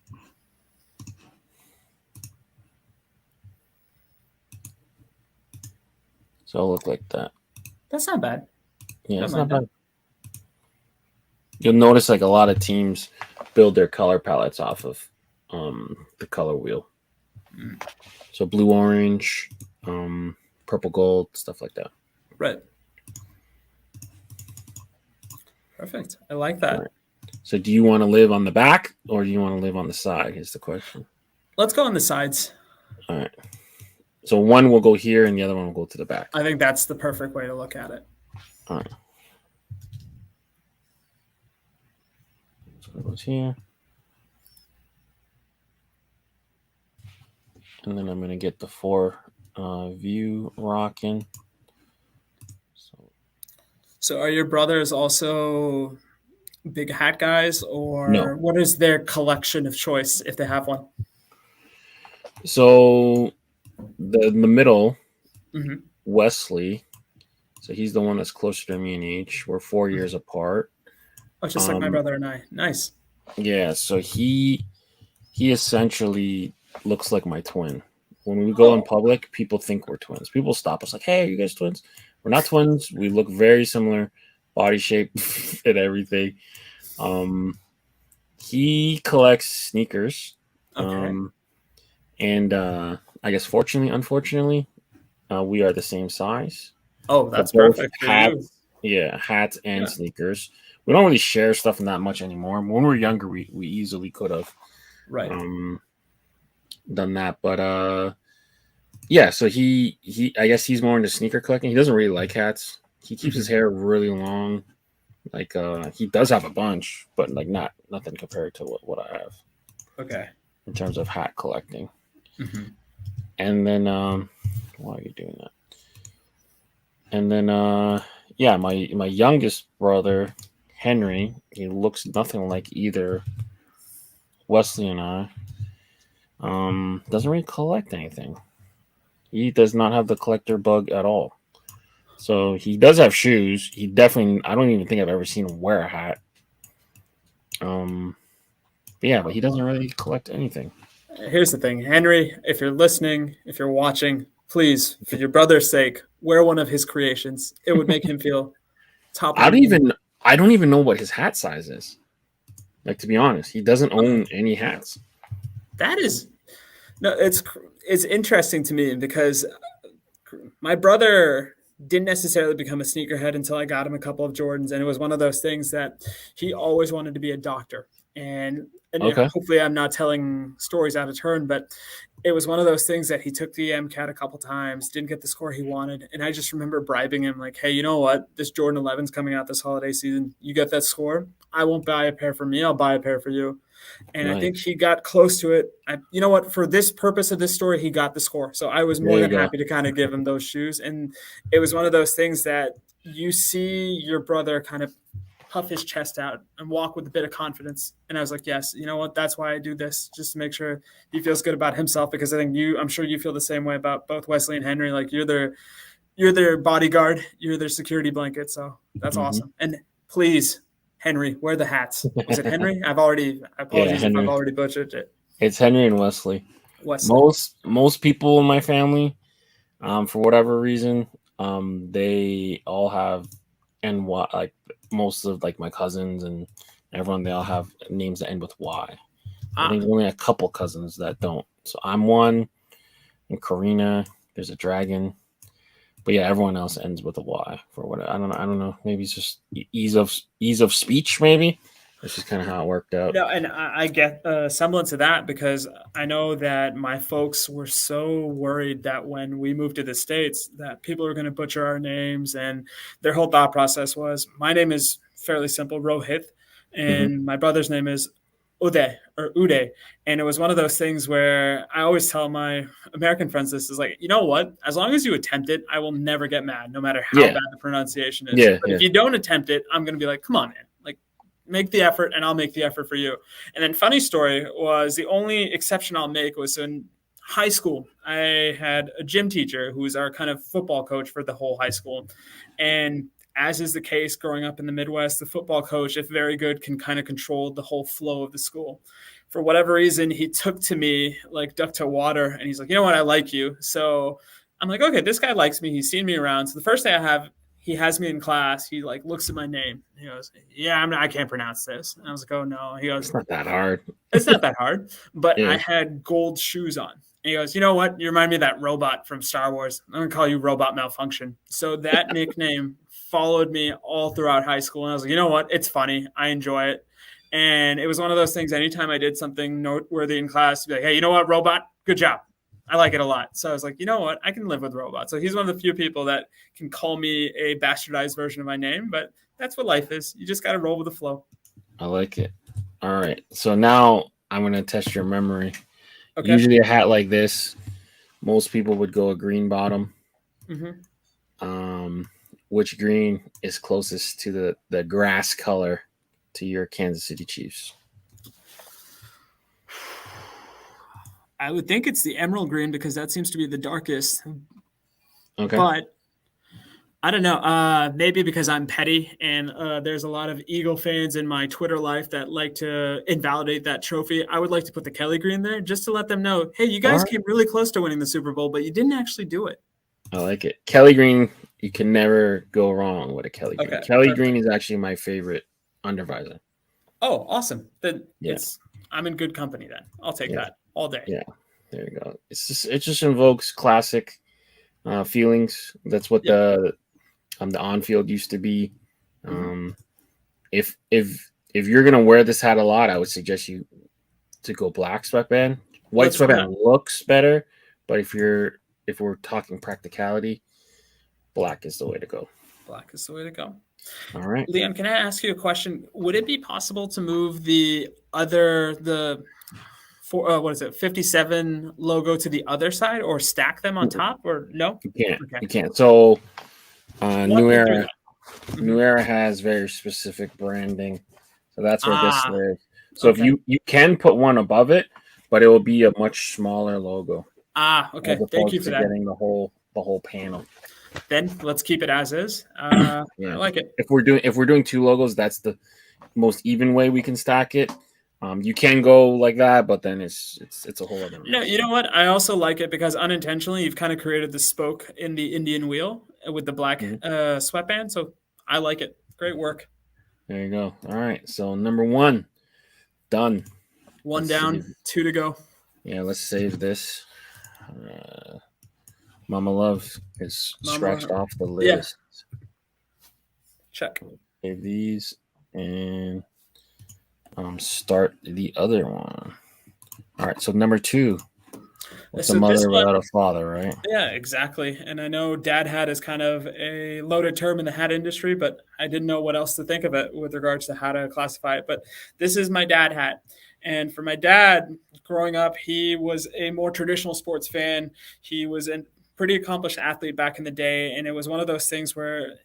So it'll look like that. That's not bad. Yeah, Don't it's not mind that. bad. You'll notice like a lot of teams build their color palettes off of the color wheel. So blue, orange, purple, gold, stuff like that. Right. Perfect. I like that. Right. So do you want to live on the back or do you want to live on the side is the question. Let's go on the sides. All right. So one will go here and the other one will go to the back. I think that's the perfect way to look at it. All right. So it goes here. And then I'm going to get the 4 view rocking. So are your brothers also big hat guys, or No. what is their collection of choice if they have one? So in the middle, Mhm. Wesley, so he's the one that's closer to me in age. We're 4 years apart. Oh, just like my brother and I. Nice. Yeah, so he essentially looks like my twin. When we go in public, people think we're twins. People stop us like, "Hey, are you guys twins?" We're not twins. We look very similar, body shape and everything. He collects sneakers. Okay. And I guess fortunately, unfortunately, we are the same size. Oh, that's But both perfect for hats, you. Yeah, hats and Yeah. sneakers. We don't really share stuff that much anymore. When we were younger, we easily could have Right. done that, but yeah. So he I guess he's more into sneaker collecting. He doesn't really like hats. He keeps his hair really long. Like he does have a bunch, but like nothing compared to what I have Okay. in terms of hat collecting. Mm-hmm. And then why are you doing that? And then yeah, my youngest brother Henry, he looks nothing like either Wesley and I. Doesn't really collect anything. He does not have the collector bug at all. So he does have shoes. He definitely, I don't even think I've ever seen him wear a hat. But yeah, but he doesn't really collect anything. Here's the thing, Henry, if you're listening, if you're watching, please, for your brother's sake, wear one of his creations. It would make him feel top of I the don't game. even I don't even know what his hat size is. Like, to be honest, he doesn't own any hats. That is no, it's interesting to me because my brother didn't necessarily become a sneakerhead until I got him a couple of Jordans, and it was one of those things that he always wanted to be a doctor. And Okay. hopefully I'm not telling stories out of turn, but it was one of those things that he took the MCAT a couple times, didn't get the score he wanted, and I just remember bribing him like, "Hey, you know what? This Jordan 11's coming out this holiday season. You get that score, I won't buy a pair for me. I'll buy a pair for you." And I think Nice. he got close to it. You know what? For this purpose of this story, he got the score. So I was There more you than go. happy to kind of give him those shoes. And it was one of those things that you see your brother kind of puff his chest out and walk with a bit of confidence. And I was like, yes, you know what? That's why I do this, just to make sure he feels good about himself. Because I think I'm sure you feel the same way about both Wesley and Henry. Like you're their bodyguard, you're their security blanket. So that's Hmm. awesome. And please, Henry, wear the hats. Was it Henry? Yeah, Apologies if I've Henry. already butchered it. It's Henry and Wesley. Wesley. Most people in my family, for whatever reason, they all have and what like most of like my cousins and everyone, they all have names that end with Y. I Ah, think only a couple cousins that don't. So I'm one, and Karina. There's a dragon, but yeah, everyone else ends with a Y for what I don't know. I don't know. Maybe it's just ease of speech. Maybe that's just kind of how it worked out. no, and I get a semblance of that because I know that my folks were so worried that when we moved to the States that people were going to butcher our names, and their whole thought process was, my name is fairly simple, Rohit, Hmm. and my brother's name is Ude. And it was one of those things where I always tell my American friends this is like, you know what? As long as you attempt it, I will never get mad, no matter how Yeah, bad the pronunciation is. yeah, But yeah. if you don't attempt it, I'm going to be like, come on, man. Like, make the effort and I'll make the effort for you. And then funny story was the only exception I'll make was in high school. I had a gym teacher who was our kind of football coach for the whole high school. And as is the case growing up in the Midwest, the football coach, if very good, can kind of control the whole flow of the school. For whatever reason, he took to me like duck to water, and he's like, you know what, I like you. So I'm like, okay, this guy likes me. He's seen me around. So the first day he has me in class. He like looks at my name. He goes, yeah, I can't pronounce this. And I was like, oh no. He goes, It's not that hard. it's not that hard. But Yeah, I had gold shoes on. And he goes, you know what? You remind me of that robot from Star Wars. I'm going to call you Robot Malfunction. So that nickname followed me all throughout high school. And I was like, you know what? It's funny. I enjoy it. And it was one of those things, anytime I did something noteworthy in class, to be like, hey, you know what, Robot? Good job. I like it a lot. So I was like, you know what? I can live with Robot. So he's one of the few people that can call me a bastardized version of my name. But that's what life is. You just got to roll with the flow. I like it. All right. So now I'm gonna test your memory. Okay. Usually a hat like this, most people would go a green bottom. Mm-hmm. Which green is closest to the grass color to your Kansas City Chiefs? I would think it's the emerald green because that seems to be the darkest. Okay. But I don't know. Maybe because I'm petty and there's a lot of Eagle fans in my Twitter life that like to invalidate that trophy. I would like to put the Kelly green there just to let them know, hey, you All guys right. came really close to winning the Super Bowl, but you didn't actually do it. I like it. Kelly green, you can never go wrong with a Kelly green. Okay, Kelly green perfect. is actually my favorite undervisor. Oh, awesome. Then Yeah. I'm in good company then. I'll take Yeah. that all day. Yeah. There you go. It just invokes classic feelings. That's what Yep. The on-field used to be. Mm-hmm. If you're gonna wear this hat a lot, I would suggest you to go black sweatband. White Let's run that. sweatband looks better, but if we're talking practicality, black is the way to go. Black is the way to go. All right. Leon, can I ask you a question? Would it be possible to move the what is it, 57 logo to the other side, or stack them on top, or no? You can't. Okay. You can't. So Walk me through that. New Era has very specific branding, so that's where this lives. So okay. if you can put one above it, but it will be a much smaller logo. Okay. Thank you for that. Getting the whole panel. Then let's keep it as is. Yeah. I like it. If we're doing two logos, that's the most even way we can stack it. You can go like that, but then it's a whole other. No, you know what? I also like it because unintentionally you've kind of created the spoke in the Indian wheel with the black sweatband. So I like it. Great work. There you go. All right. So number 1, done. One down, 2 to go. Yeah, let's save this. Mama Love is scratched off the list. Yeah. Check. Save these and start the other one. All right, so number 2. It's a mother without a father, right? Yeah, exactly. And I know dad hat is kind of a loaded term in the hat industry, but I didn't know what else to think of it with regards to how to classify it. But this is my dad hat. And for my dad, growing up, he was a more traditional sports fan. He was a pretty accomplished athlete back in the day. And it was one of those things where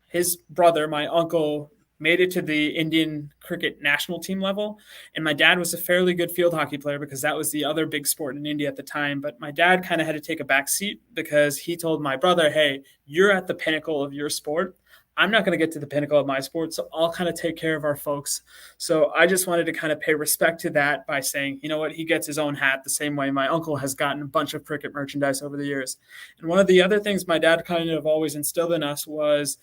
his brother, my uncle, made it to the Indian cricket national team level. And my dad was a fairly good field hockey player because that was the other big sport in India at the time. But my dad kind of had to take a back seat because he told my brother, hey, you're at the pinnacle of your sport. I'm not going to get to the pinnacle of my sport, so I'll kind of take care of our folks. So I just wanted to kind of pay respect to that by saying, you know what, he gets his own hat the same way my uncle has gotten a bunch of cricket merchandise over the years. And one of the other things my dad kind of always instilled in us was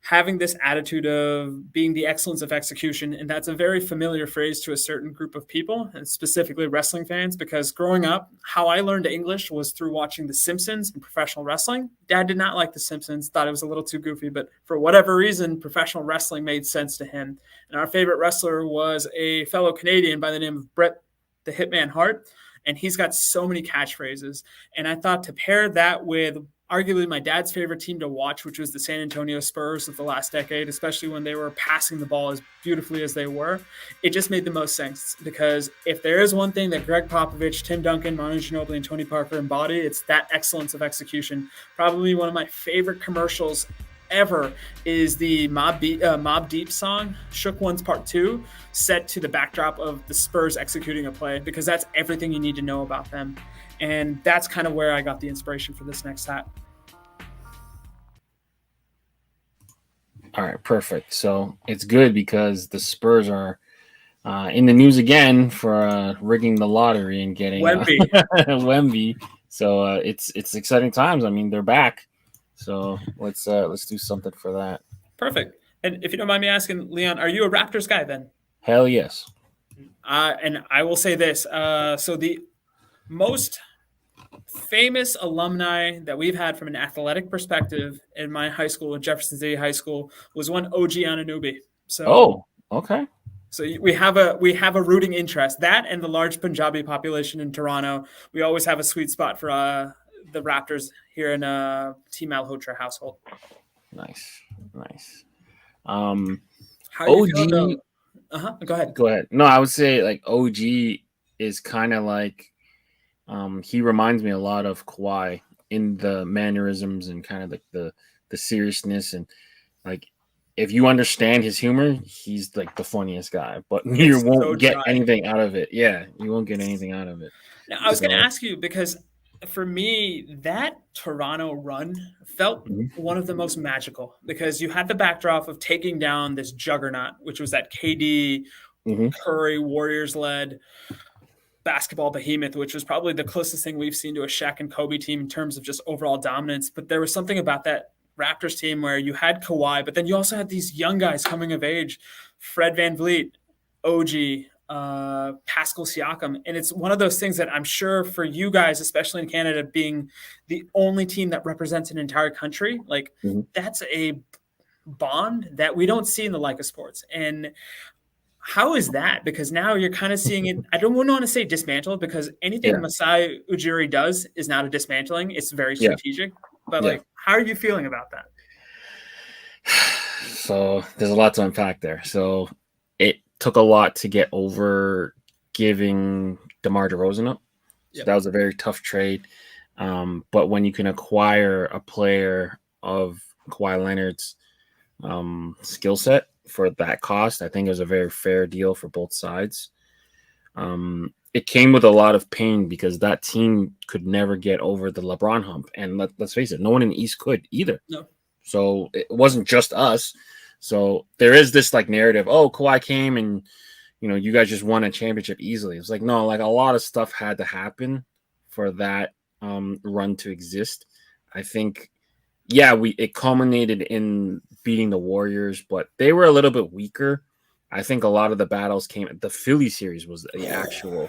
having this attitude of being the excellence of execution. And that's a very familiar phrase to a certain group of people, and specifically wrestling fans, because growing up, how I learned English was through watching The Simpsons and professional wrestling. Dad did not like The Simpsons, thought it was a little too goofy, but for whatever reason, professional wrestling made sense to him. And our favorite wrestler was a fellow Canadian by the name of Bret the Hitman Hart. And he's got so many catchphrases. And I thought to pair that with arguably my dad's favorite team to watch, which was the San Antonio Spurs of the last decade, especially when they were passing the ball as beautifully as they were, it just made the most sense. Because if there is one thing that Greg Popovich, Tim Duncan, Manu Ginobili, and Tony Parker embody, it's that excellence of execution. Probably one of my favorite commercials ever is the Mobb Deep song, Shook Ones Part 2, set to the backdrop of the Spurs executing a play, because that's everything you need to know about them. And that's kind of where I got the inspiration for this next hat. All right, perfect. So it's good because the Spurs are in the news again for rigging the lottery and getting Wemby. So it's exciting times. I mean, they're back. So let's do something for that. Perfect. And if you don't mind me asking, Leon, are you a Raptors guy then? Hell yes. And I will say this. So the most famous alumni that we've had from an athletic perspective in my high school, Jefferson City High School, was one OG Anunoby. So, okay. So we have a rooting interest. That and the large Punjabi population in Toronto. We always have a sweet spot for the Raptors here in Team Malhotra household. Nice. How OG. Go ahead. Go ahead. No, I would say like OG is kind of like. He reminds me a lot of Kawhi in the mannerisms and kind of like the seriousness, and like if you understand his humor, he's like the funniest guy, but you won't get anything out of it. Yeah, you won't get anything out of it. Now, I was going to ask you, because for me, that Toronto run felt one of the most magical, because you had the backdrop of taking down this juggernaut, which was that KD, Curry, Warriors-led basketball behemoth, which was probably the closest thing we've seen to a Shaq and Kobe team in terms of just overall dominance. But there was something about that Raptors team where you had Kawhi, but then you also had these young guys coming of age, Fred VanVleet, OG, Pascal Siakam. And it's one of those things that I'm sure for you guys, especially in Canada, being the only team that represents an entire country, like Mm-hmm. that's a bond that we don't see in the like of sports. And how is that? Because now you're kind of seeing it. I don't want to say dismantled because anything Yeah, Masai Ujiri does is not a dismantling. It's very yeah, strategic. But yeah. like, how are you feeling about that? So there's a lot to unpack there. So it took a lot to get over giving DeMar DeRozan up. So Yep. that was a very tough trade. But when you can acquire a player of Kawhi Leonard's skill set for that cost, I think it was a very fair deal for both sides. It came with a lot of pain because that team could never get over the LeBron hump. And let's face it, no one in the East could either. No. So it wasn't just us. So there is this like narrative, oh, Kawhi came and you guys just won a championship easily. It's like, no, like a lot of stuff had to happen for that run to exist. I think, yeah, it culminated in beating the Warriors, but they were a little bit weaker. I think a lot of the battles came. The Philly series was the actual,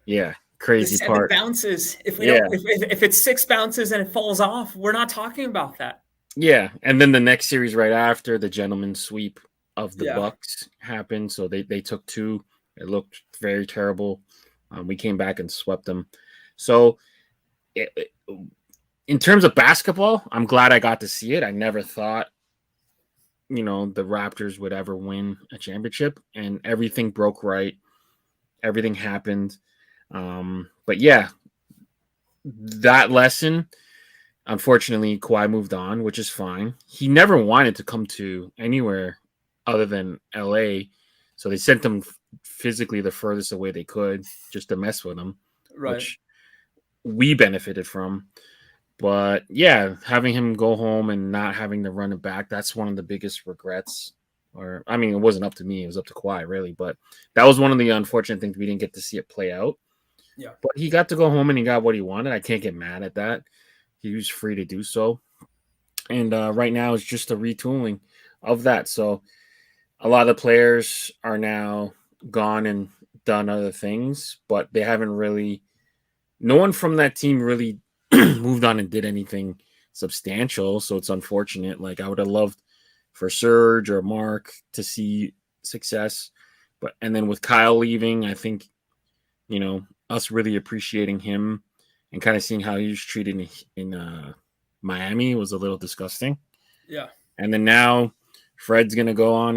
yeah, The crazy 7 part. bounces. If we Yeah, don't, if it's 6 bounces and it falls off, we're not talking about that. yeah, and then the next series right after the gentleman sweep of the Yeah. Bucks happened, so they took 2. It looked very terrible. We came back and swept them. So, in terms of basketball, I'm glad I got to see it. I never thought, the Raptors would ever win a championship, and everything broke right. Everything happened. But yeah, that lesson. Unfortunately, Kawhi moved on, which is fine. He never wanted to come to anywhere other than LA, so they sent him physically the furthest away they could just to mess with him, Right. which we benefited from. But yeah, having him go home and not having to run it back, that's one of the biggest regrets. Or, I mean, it wasn't up to me, it was up to Kawhi, really. But that was one of the unfortunate things. We didn't get to see it play out. Yeah. But he got to go home and he got what he wanted. I can't get mad at that. He was free to do so. And right now it's just a retooling of that. So a lot of the players are now gone and done other things, but they haven't really. No one from that team really moved on and did anything substantial. So it's unfortunate. Like I would have loved for Serge or Mark to see success, and then with Kyle leaving, I think us really appreciating him and kind of seeing how he was treated in Miami was a little disgusting. Yeah. And then now Fred's gonna go on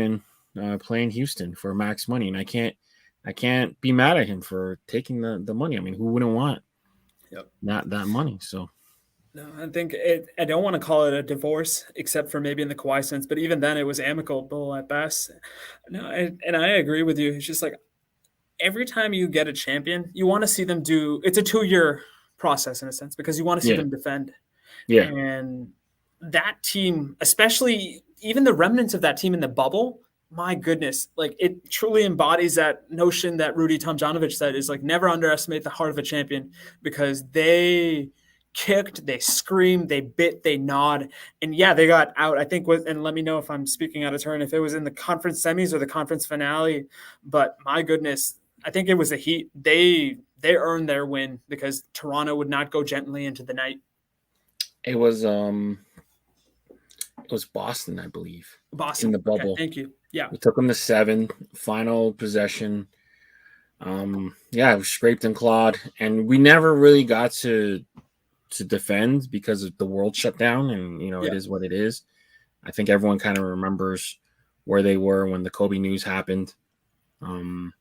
and play in Houston for max money, and I can't be mad at him for taking the money. I mean, who wouldn't want not that money? So No, I think I don't want to call it a divorce, except for maybe in the Kawhi sense. But even then, it was amicable at best. No, and I agree with you. It's just like every time you get a champion, you want to see them do. It's a 2-year process in a sense because you want to see yeah, them defend. yeah, And that team, especially even the remnants of that team in the bubble, my goodness, like it truly embodies that notion that Rudy Tomjanovich said is like never underestimate the heart of a champion because they kicked, they screamed, they bit, they gnawed, and yeah, they got out. I think and let me know if I'm speaking out of turn if it was in the conference semis or the conference finale, but my goodness, I think it was the Heat. They earned their win because Toronto would not go gently into the night. it was Boston, I believe, in Boston. the Okay, bubble. thank you. Yeah. We took them to 7, final possession. Yeah, we scraped and clawed, and we never really got to defend because of the world shut down, and Yeah. it is what it is. I think everyone kind of remembers where they were when the Kobe news happened, and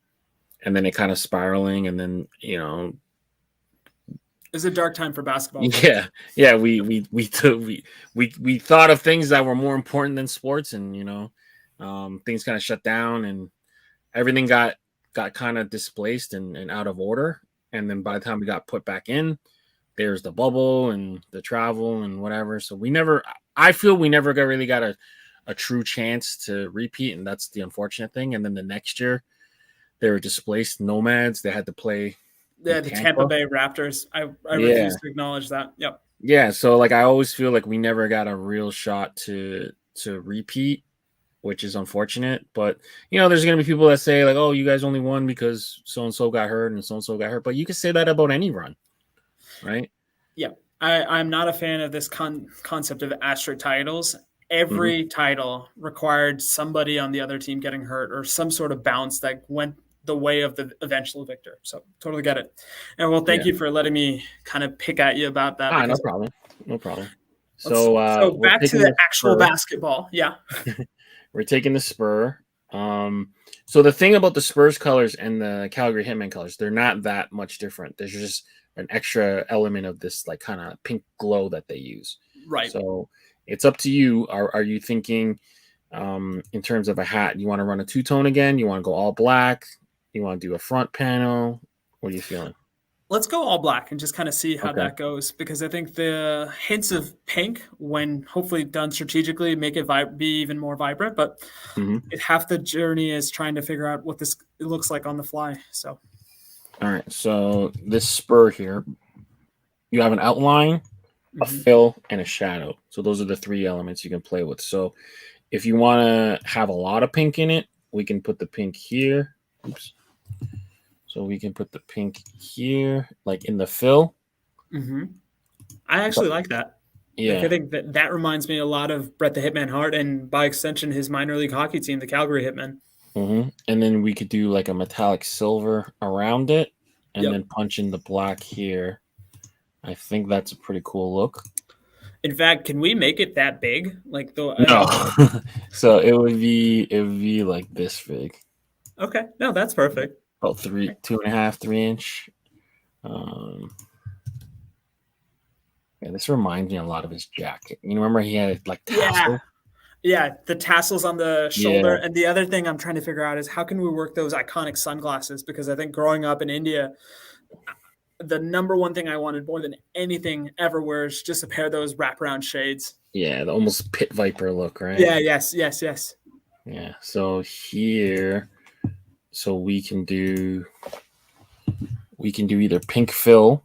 then it kind of spiraling, and then It was a dark time for basketball fans. yeah, we thought of things that were more important than sports, and things kind of shut down, and everything got kind of displaced and out of order. And then by the time we got put back in, there's the bubble and the travel and whatever. So I feel we never really got a true chance to repeat, and that's the unfortunate thing. And then the next year, they were displaced nomads. They had to play in Yeah, the Tampa Tampa. Bay Raptors. I Yeah. refuse to acknowledge that. Yep. Yeah. So like I always feel like we never got a real shot to repeat which is unfortunate. But there's gonna be people that say like, "Oh, you guys only won because so and so got hurt and so and so got hurt." But you can say that about any run, right? Yeah, I'm not a fan of this concept of asterisk titles. Every title required somebody on the other team getting hurt or some sort of bounce that went the way of the eventual victor. So totally get it. And well, thank you for letting me kind of pick at you about that. No problem. No problem. So We're back to taking the the actual spur. basketball. Yeah. We're taking the spur. So the thing about the Spurs colors and the Calgary Hitmen colors, they're not that much different. There's just an extra element of this like kind of pink glow that they use. Right. So it's up to you. Are you thinking in terms of a hat? You want to run a two-tone again? You want to go all black? You want to do a front panel? What are you feeling? Let's go all black and just kind of see how Okay. that goes, because I think the hints of pink, when hopefully done strategically, make it be even more vibrant. But half the journey is trying to figure out what this looks like on the fly. So, all right. So this spur here, you have an outline, a fill, and a shadow. So those are the three elements you can play with. So if you want to have a lot of pink in it, we can put the pink here. Oops. So we can put the pink here, like in the fill. I actually like that. Yeah. Like, I think that reminds me a lot of Brett the Hitman Hart, and by extension, his minor league hockey team, the Calgary Hitmen. And then we could do like a metallic silver around it and then punch in the black here. I think that's a pretty cool look. In fact, can we make it that big? Like no. So it would be like this big. Okay. No, that's perfect. About 2.5, 3 inch. Yeah, this reminds me a lot of his jacket. You remember he had like tassels? Yeah, the tassels on the shoulder. Yeah. And the other thing I'm trying to figure out is how can we work those iconic sunglasses? Because I think growing up in India, the number one thing I wanted more than anything ever was just a pair of those wraparound shades. Yeah, the almost pit viper look, right? Yeah, yes. Yeah, so here, so we can do either pink fill.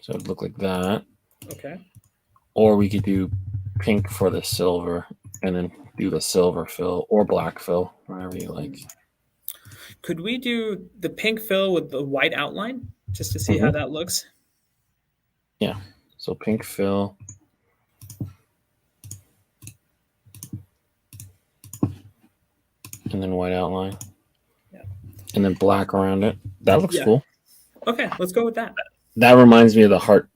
So it'd look like that. Okay. Or we could do pink for the silver and then do the silver fill or black fill, whatever you like. Could we do the pink fill with the white outline just to see how that looks? Yeah. So pink fill. And then white outline. Yeah. And then black around it. That looks cool. Okay, let's go with that. That reminds me of the Hart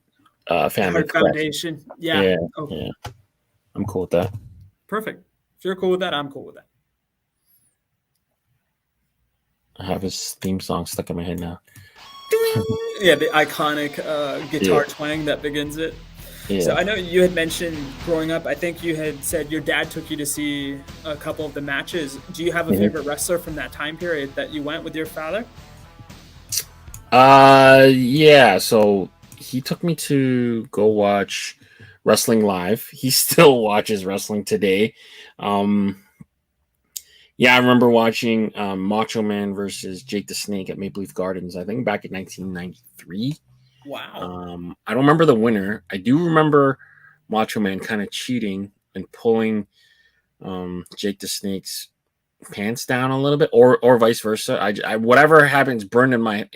family. Hart Foundation. Yeah. Yeah. I'm cool with that. Perfect. If you're cool with that, I'm cool with that. I have his theme song stuck in my head now. Yeah, the iconic guitar twang that begins it. Yeah. So I know you had mentioned growing up, I think you had said your dad took you to see a couple of the matches. Do you have a favorite wrestler from that time period that you went with your father? Yeah. So he took me to go watch wrestling live. He still watches wrestling today. Yeah, I remember watching Macho Man versus Jake the Snake at Maple Leaf Gardens, I think back in 1993. Wow. I don't remember the winner. I do remember Macho Man kind of cheating and pulling Jake the Snake's pants down a little bit, or vice versa. I whatever happens burned in my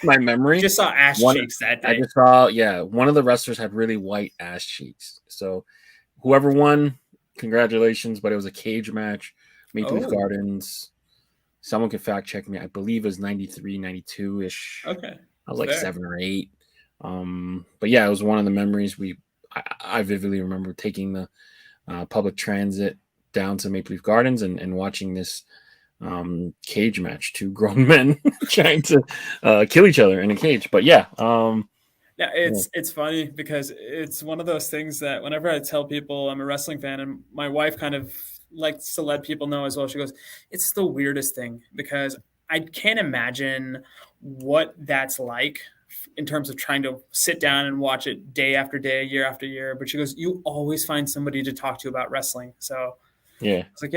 memory. Just saw ass cheeks that day. I just saw, one of the wrestlers had really white ass cheeks. So whoever won, congratulations, but it was a cage match. Maple Leaf Gardens. Someone can fact check me. I believe it was 93, 92-ish. Okay. I was like 7 or 8. But yeah, it was one of the memories I vividly remember taking the public transit down to Maple Leaf Gardens and watching this cage match. 2 grown men trying to kill each other in a cage. But yeah. Yeah, it's funny because it's one of those things that whenever I tell people I'm a wrestling fan, and my wife kind of likes to let people know as well, she goes, it's the weirdest thing because I can't imagine what that's like in terms of trying to sit down and watch it day after day, year after year. But she goes, you always find somebody to talk to about wrestling. So yeah, it's like,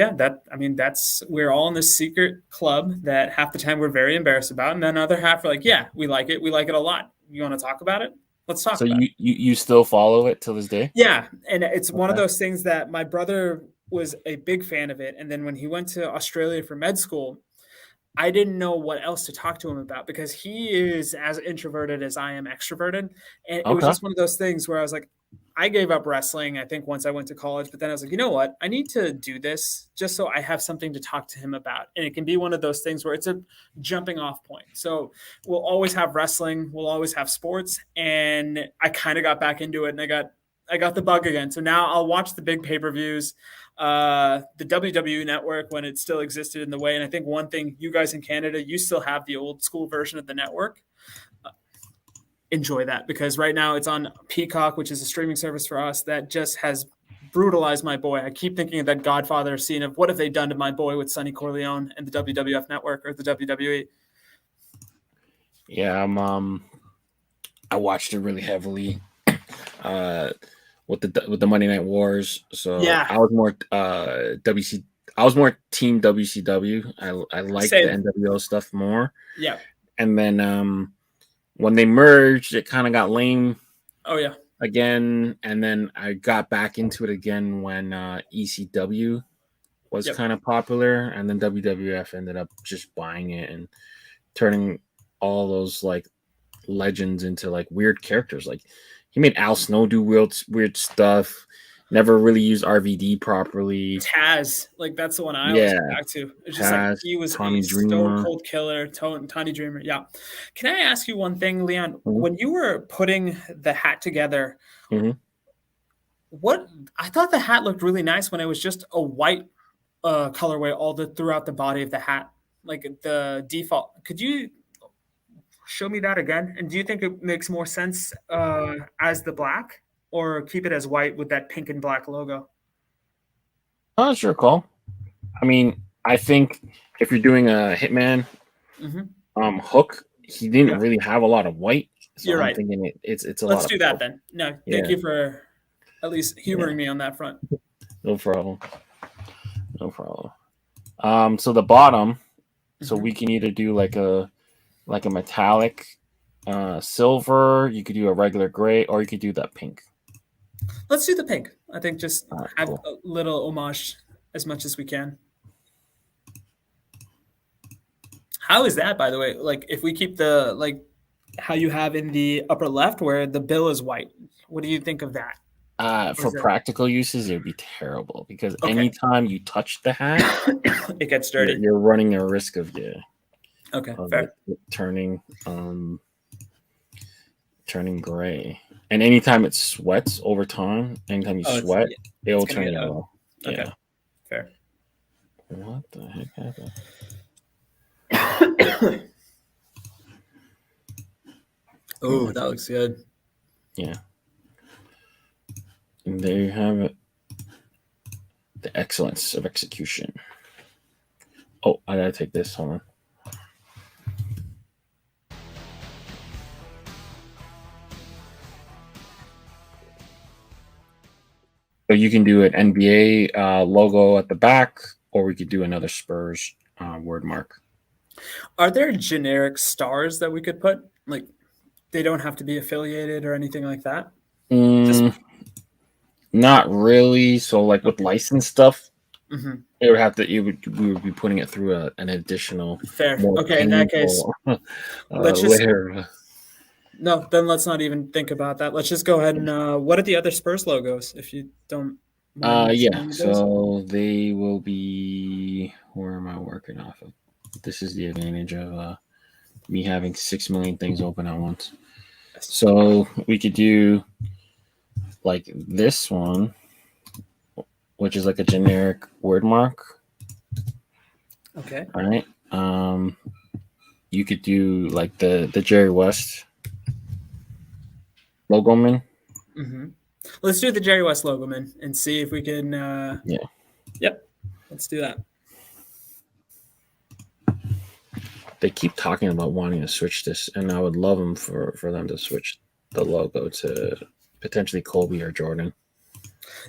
we're all in this secret club that half the time we're very embarrassed about. And then other half are like, yeah, we like it. We like it a lot. You want to talk about it? Let's talk So about it. you still follow it till this day? Yeah, and it's one of Okay. those things that my brother was a big fan of it, and then when he went to Australia for med school, I didn't know what else to talk to him about because he is as introverted as I am extroverted. And it was Okay. just one of those things where I was like, I gave up wrestling, I think, once I went to college. But then I was like, you know what? I need to do this just so I have something to talk to him about. And it can be one of those things where it's a jumping off point. So we'll always have wrestling, we'll always have sports. And I kind of got back into it and I got the bug again. So now I'll watch the big pay-per-views, the WWE network when it still existed in the way. And I think one thing, you guys in Canada, you still have the old school version of the network. Enjoy that because right now it's on Peacock, which is a streaming service for us that just has brutalized my boy. I keep thinking of that Godfather scene of what have they done to my boy with Sonny Corleone and the WWF network or the WWE. Yeah, I watched it really heavily uh with the Monday Night Wars. So Yeah, I was more WC I was more team WCW. I liked the same. NWO stuff more. Yeah. And then when they merged, it kind of got lame Oh yeah. again, and then I got back into it again when ECW was Yep. kind of popular, and then WWF ended up just buying it and turning all those like legends into like weird characters. Like he made Al Snow do weird stuff. Never really used RVD properly. Taz, like that's the one I always Yeah, go back to. It's just like Taz, he was a Tommy stone Dreamer. cold killer, Tiny Dreamer. Yeah. Can I ask you one thing, Leon? Mhm. When you were putting the hat together, Mhm. what I thought the hat looked really nice when it was just a white colorway all the throughout the body of the hat, like the default. Could you show me that again? And do you think it makes more sense as the black, or keep it as white with that pink and black logo? Oh, that's your call. I mean, I think if you're doing a Hitman Mm-hmm. hook, he didn't Yeah, really have a lot of white, so you're I'm right. thinking it's a lot Let's of do that purple. then. No, thank Yeah, you for at least yeah, humoring me on that front. no problem, no problem. So the bottom, so Mm-hmm. we can either do like a metallic silver, you could do a regular gray, or you could do that pink. Let's do the pink. I think just All right, have cool. a little homage as much as we can. How is that, by the way? Like, if we keep the like how you have in the upper left where the bill is white, what do you think of that? Or For is it practical uses, it would be terrible because okay? anytime you touch the hat, It gets you're dirty. you're running a risk of Okay, it fair. turning turning gray. And anytime it sweats over time, anytime you Oh, it's sweat, yeah, it it's will gonna turn get yellow. okay. Yeah. Fair. What the heck happened? Oh Oh, my that god. looks good. Yeah. And there you have it. The excellence of execution. Oh, I gotta take this. Hold on. So you can do an NBA logo at the back, or we could do another Spurs word mark. Are there generic stars that we could put? Like, they don't have to be affiliated or anything like that. Just Mm, not really. So like with okay. licensed stuff, Hmm. it would have to. We would be putting it through an additional, Fair. more Okay, in that case, painful let's just layer. no. Then let's not even think about that. Let's just go ahead and. What are the other Spurs logos? If you don't mind me Yeah. showing you those. So they will be. Where am I working off of? This is the advantage of me having 6 million things open at once. So we could do like this one, which is like a generic word mark. Okay. All right. You could do like the Jerry West logo man. Hmm. Let's do the Jerry West logo, man, and see if we can. Yeah. Yep. Let's do that. They keep talking about wanting to switch this, and I would love them for them to switch the logo to potentially Kobe or Jordan.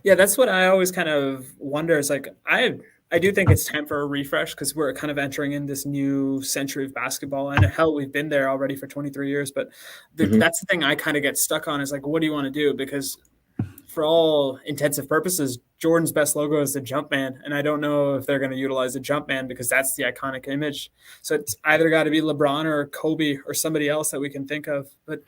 Yeah, that's what I always kind of wonder. Is like I I do think it's time for a refresh because we're kind of entering in this new century of basketball. And hell, we've been there already for 23 years. But Mm-hmm. that's the thing I kind of get stuck on is like, what do you want to do? Because for all intensive purposes, Jordan's best logo is the Jumpman, and I don't know if they're going to utilize the Jumpman because that's the iconic image. So it's either got to be LeBron or Kobe or somebody else that we can think of. But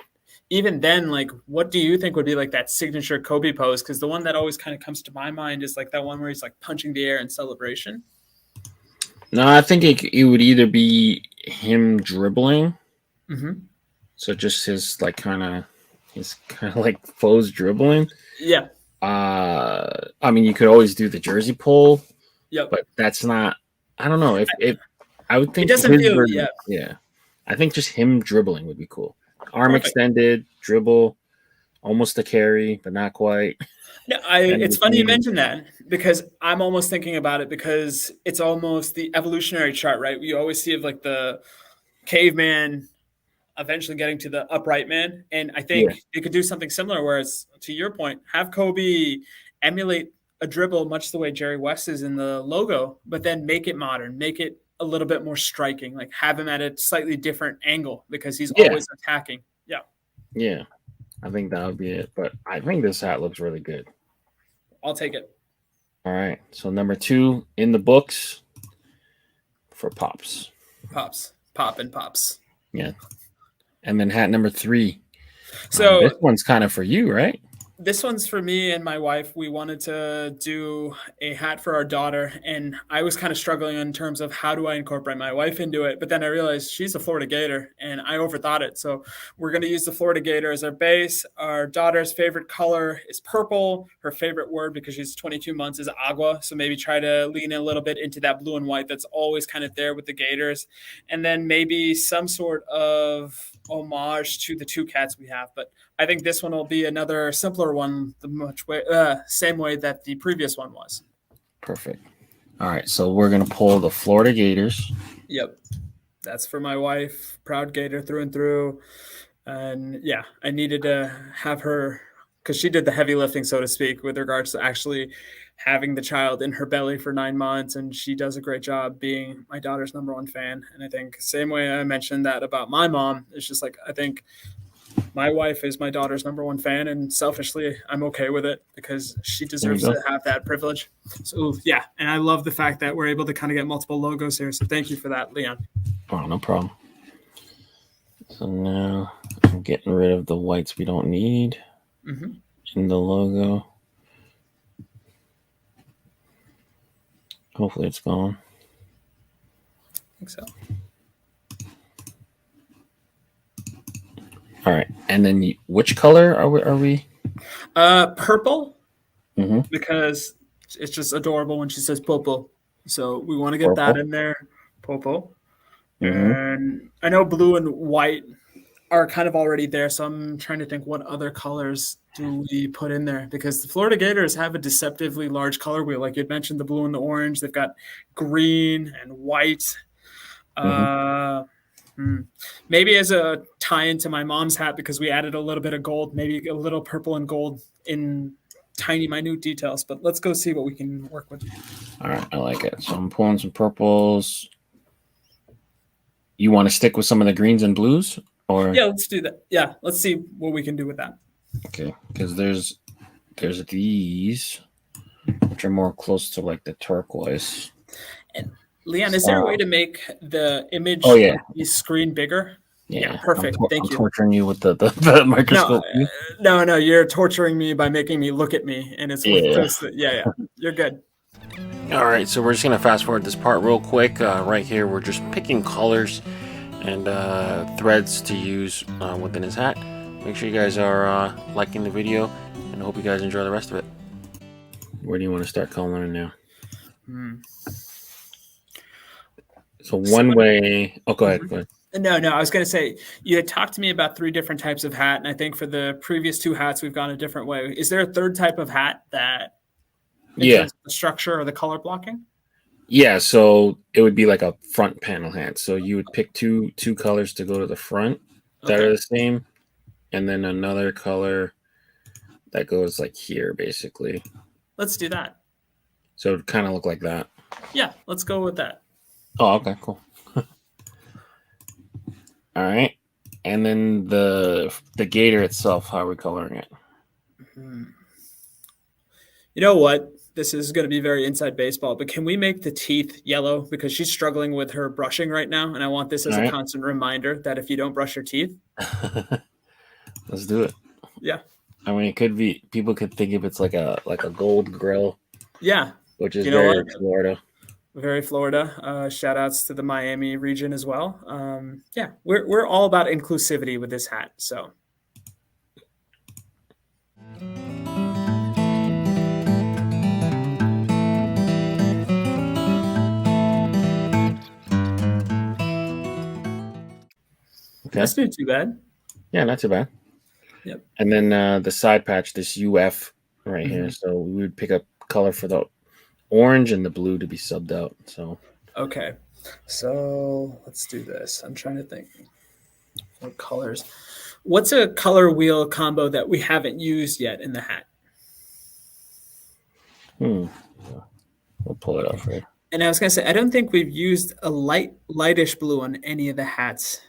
even then, like, what do you think would be like that signature Kobe pose? Because the one that always kind of comes to my mind is like that one where he's like punching the air in celebration. No, I think it would either be him dribbling, Mm-hmm. so just his kind of like foes dribbling. Yeah. I mean, you could always do the jersey pull, Yep. but that's not. I don't know if I would It think doesn't his feel. version. Yeah. Yeah, I think just him dribbling would be cool. Arm Perfect. extended, dribble, almost a carry, but not quite. No, End of it's the funny you game. mentioned that because I'm almost thinking about it because it's almost the evolutionary chart, right? You always see of like the caveman eventually getting to the upright man. And I Yeah, think they could do something similar, whereas to your point, have Kobe emulate a dribble much the way Jerry West is in the logo, but then make it modern, make it a little bit more striking, like have him at a slightly different angle because he's yeah, always attacking. Yeah, yeah. I think that would be it. But I think this hat looks really good. I'll take it. All right. So number 2 in the books for Pops. Pops, pop and pops. Yeah. And then hat number 3. This So one's kind of for you, right? this one's for me and my wife. We wanted to do a hat for our daughter, and I was kind of struggling in terms of how do I incorporate my wife into it. But then I realized she's a Florida Gator, and I overthought it. So we're going to use the Florida Gator as our base. Our daughter's favorite color is purple. Her favorite word, because she's 22 months, is agua. So maybe try to lean a little bit into that blue and white that's always kind of there with the Gators, and then maybe some sort of homage to the two cats we have. But I think this one will be another simpler one, same way that the previous one was. Perfect. All right. So we're going to pull the Florida Gators. Yep. That's for my wife, proud Gator through and through. And yeah, I needed to have her because she did the heavy lifting, so to speak, with regards to actually having the child in her belly for 9 months. And she does a great job being my daughter's #1 fan. And I think same way I mentioned that about my mom, it's just like, I think my wife is my daughter's #1 fan, and selfishly, I'm okay with it because she deserves to have that privilege. So yeah, and I love the fact that we're able to kind of get multiple logos here. So thank you for that, Leon. Oh, no problem. So now I'm getting rid of the whites we don't need in the logo. Hopefully it's gone. I think so. All right, and then which color are we? Purple, Mm-hmm. because it's just adorable when she says popo. So we want to get that in there, popo. Mm-hmm. And I know blue and white are kind of already there, so I'm trying to think what other colors do we put in there, because the Florida Gators have a deceptively large color wheel. Like you'd mentioned, the blue and the orange. They've got green and white. Maybe as a tie into my mom's hat, because we added a little bit of gold, maybe a little purple and gold in tiny, minute details. But let's go see what we can work with. All right, I like it. So I'm pulling some purples. You want to stick with some of the greens and blues? Or yeah, let's do that. Yeah, let's see what we can do with that. Okay, because there's these, which are more close to like the turquoise. And Leon, is there a way to make the image of the screen bigger? Yeah, perfect. Thank you. I'm torturing you with the microscope. No, you're torturing me by making me look at me, and it's yeah, you're good. All right, so we're just gonna fast forward this part real quick. Right here, we're just picking colors and threads to use within his hat. Make sure you guys are liking the video, and I hope you guys enjoy the rest of it. Where do you want to start coloring now? So one way. Oh, go ahead. Go ahead. No, I was going to say, you had talked to me about 3 different types of hat, and I think for the previous 2 hats, we've gone a different way. Is there a third type of hat that, in terms of the structure or the color blocking? Yeah, so it would be like a front panel hat. So you would pick two colors to go to the front that are the same, and then another color that goes like here, basically. Let's do that. So it would kind of look like that. Yeah, let's go with that. Oh, okay, cool. All right. And then the gator itself, how are we coloring it? You know what? This is going to be very inside baseball, but can we make the teeth yellow? Because she's struggling with her brushing right now. And I want this as All a right. constant reminder that if you don't brush your teeth, Let's do it. yeah. I mean, it could be, people could think if it's like a gold grill, Yeah. which is You know very what? Florida. Very Florida. Shout outs to the Miami region as well. Yeah, we're all about inclusivity with this hat. So Okay. that's not too bad. Yeah, not too bad. Yep. And then the side patch, this UF right here. Mm-hmm. So we would pick up color for the orange and the blue to be subbed out. So Okay. So let's do this. I'm trying to think what colors. What's a color wheel combo that we haven't used yet in the hat? we'll pull it up for you. And I was gonna say I don't think we've used a lightish blue on any of the hats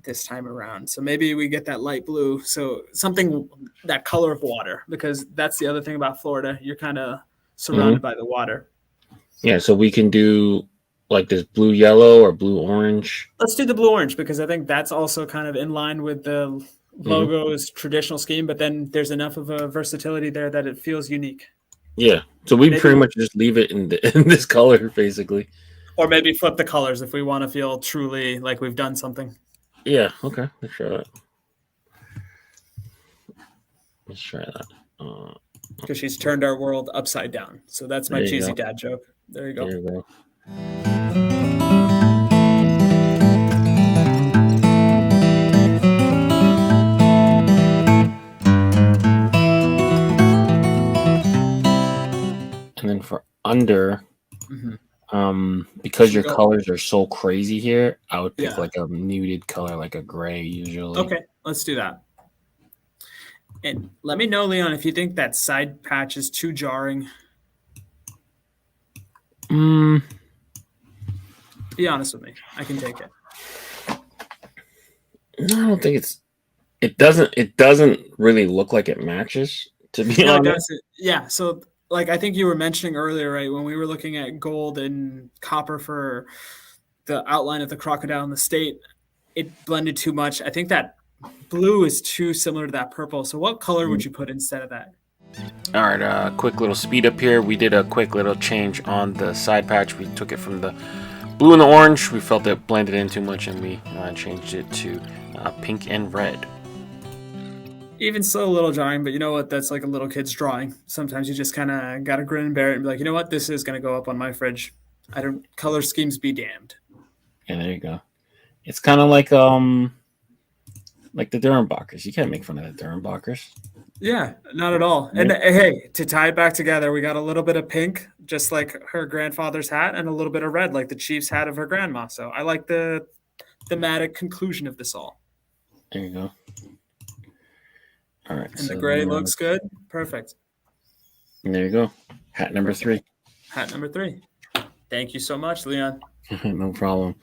this time around. So maybe we get that light blue. So something that color of water, because that's the other thing about Florida. You're kind of surrounded by the water. Yeah, so we can do like this blue yellow or blue orange. Let's do the blue orange because I think that's also kind of in line with the logo's traditional scheme, but then there's enough of a versatility there that it feels unique. Yeah, so we Maybe- pretty much just leave it in in this color basically. Or maybe flip the colors if we want to feel truly like we've done something. Yeah, okay, let's try that. Let's try that. Because she's turned our world upside down. So that's my There you cheesy go. dad joke. There you go. There you go. And then for under, because your colors are so crazy here, I would pick like a muted color, like a gray usually. Okay, let's do that. And let me know, Leon, if you think that side patch is too jarring. Be honest with me. I can take it. No, I don't think it doesn't really look like it matches, to be honest. It doesn't. Yeah, so like I think you were mentioning earlier, right, when we were looking at gold and copper for the outline of the crocodile in the state, it blended too much. I think that blue is too similar to that purple. So what color would you put instead of that? All right, quick little speed up here. We did a quick little change on the side patch. We took it from the blue and the orange. We felt it blended in too much, and we changed it to pink and red. Even still a little jarring, but you know what? That's like a little kid's drawing. Sometimes you just kind of got to grin and bear it and be like, you know what? This is going to go up on my fridge. I don't color schemes be damned. Yeah, there you go. It's kind of like the Durhambachers. You can't make fun of the Durhambachers. Yeah, not at all. And hey, to tie it back together, we got a little bit of pink, just like her grandfather's hat, and a little bit of red, like the Chiefs hat of her grandma. So I like the thematic conclusion of this all. There you go. All right. And the gray looks good. Perfect. And there you go. Hat number 3. Hat number 3. Thank you so much, Leon. No problem.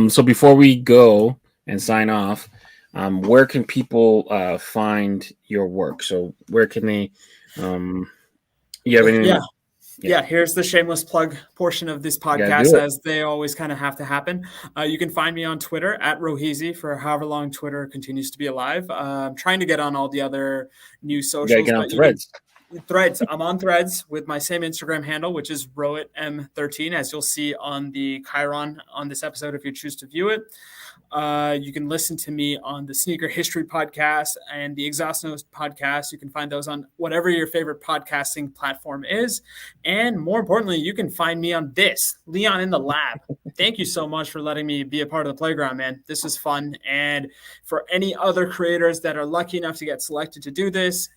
So before we go and sign off, where can people find your work? So where can they? You have any? Yeah, here's the shameless plug portion of this podcast, as they always kind of have to happen. You can find me on Twitter at Rohizi for however long Twitter continues to be alive. I'm trying to get on all the other new socials. You gotta get on Threads. Threads. I'm on Threads with my same Instagram handle, which is RohitM13, as you'll see on the Chiron on this episode if you choose to view it. You can listen to me on the Sneaker History podcast and the Exhaust Notes podcast. You can find those on whatever your favorite podcasting platform is. And more importantly, you can find me on this, Leon in the Lab. Thank you so much for letting me be a part of the playground, man. This is fun. And for any other creators that are lucky enough to get selected to do this,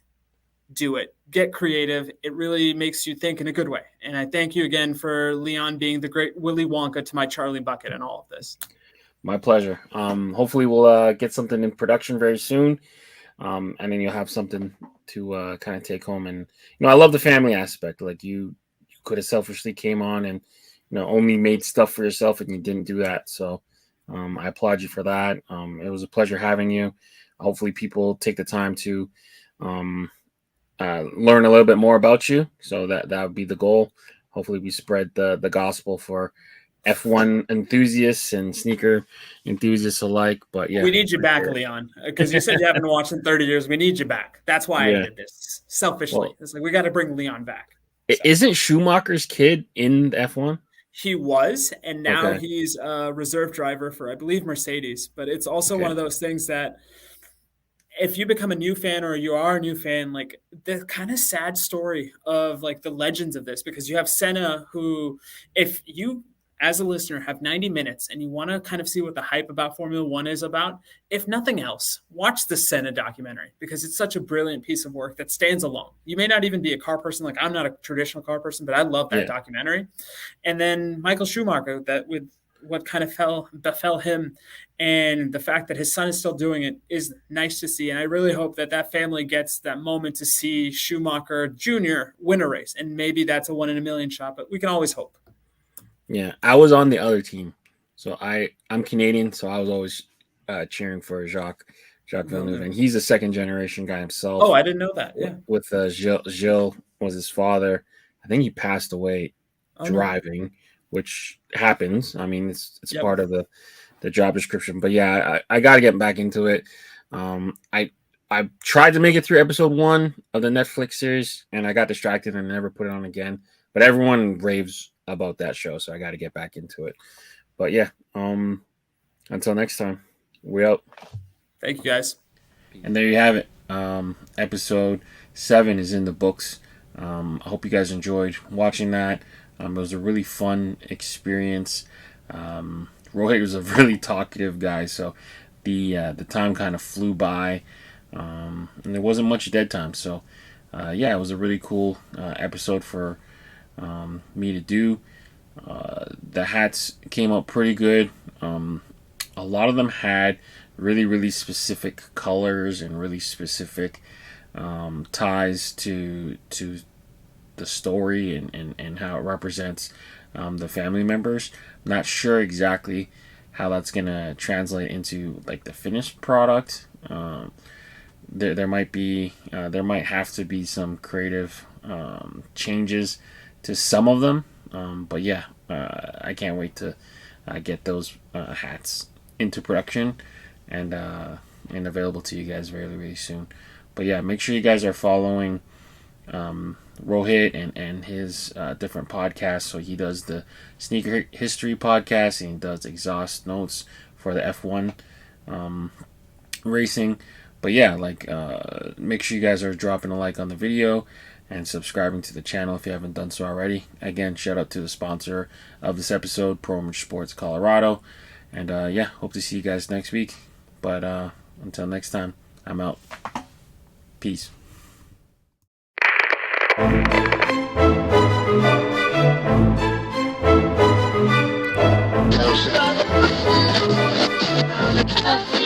do it. Get creative. It really makes you think in a good way. And I thank you again for Leon being the great Willy Wonka to my Charlie Bucket and all of this. My pleasure. Hopefully we'll get something in production very soon. And then you'll have something to kind of take home. And, I love the family aspect. Like you could have selfishly came on and, only made stuff for yourself, and you didn't do that. So I applaud you for that. It was a pleasure having you. Hopefully people take the time to learn a little bit more about you. So that would be the goal. Hopefully we spread the gospel for F1 enthusiasts and sneaker enthusiasts alike. But yeah, we need you back, Leon, because you said you haven't watched in 30 years. We need you back. That's why I did this selfishly. Well, it's like we got to bring Leon back. So. Isn't Schumacher's kid in F1? He was, and now he's a reserve driver for, I believe, Mercedes. But it's also one of those things that if you become a new fan or you are a new fan, like the kind of sad story of like the legends of this, because you have Senna, who, if you as a listener have 90 minutes and you want to kind of see what the hype about Formula One is about, if nothing else, watch the Senna documentary, because it's such a brilliant piece of work that stands alone. You may not even be a car person. Like I'm not a traditional car person, but I love that documentary. And then Michael Schumacher, that with what kind of befell him and the fact that his son is still doing it is nice to see. And I really hope that that family gets that moment to see Schumacher Jr. win a race. And maybe that's a 1 in a million shot, but we can always hope. Yeah, I was on the other team. So I'm Canadian, so I was always cheering for Jacques Villeneuve. And he's a second generation guy himself. Oh, I didn't know that. Yeah. With Gilles was his father. I think he passed away driving. Which happens. I mean, it's part of the job description. But yeah, I got to get back into it. I tried to make it through episode 1 of the Netflix series, and I got distracted and never put it on again. But everyone raves about that show, so I got to get back into it. But yeah, until next time, we out. Thank you, guys. And there you have it. Episode 7 is in the books. I hope you guys enjoyed watching that. It was a really fun experience. Rohit was a really talkative guy, so the time kind of flew by, and there wasn't much dead time. So, it was a really cool episode for me to do. The hats came out pretty good. A lot of them had really, really specific colors and really specific ties to the story and how it represents the family members. I'm not sure exactly how that's gonna translate into like the finished product. There might have to be some creative changes to some of them, but yeah, I can't wait to get those hats into production and available to you guys very, very soon. But yeah, make sure you guys are following Rohit and his different podcasts. So he does the Sneaker History podcast, and he does Exhaust Notes for the F1 racing. But yeah, make sure you guys are dropping a like on the video and subscribing to the channel if you haven't done so already. Again, shout out to the sponsor of this episode, Pro Image Sports Colorado. And hope to see you guys next week. But until next time, I'm out. Peace. Oh,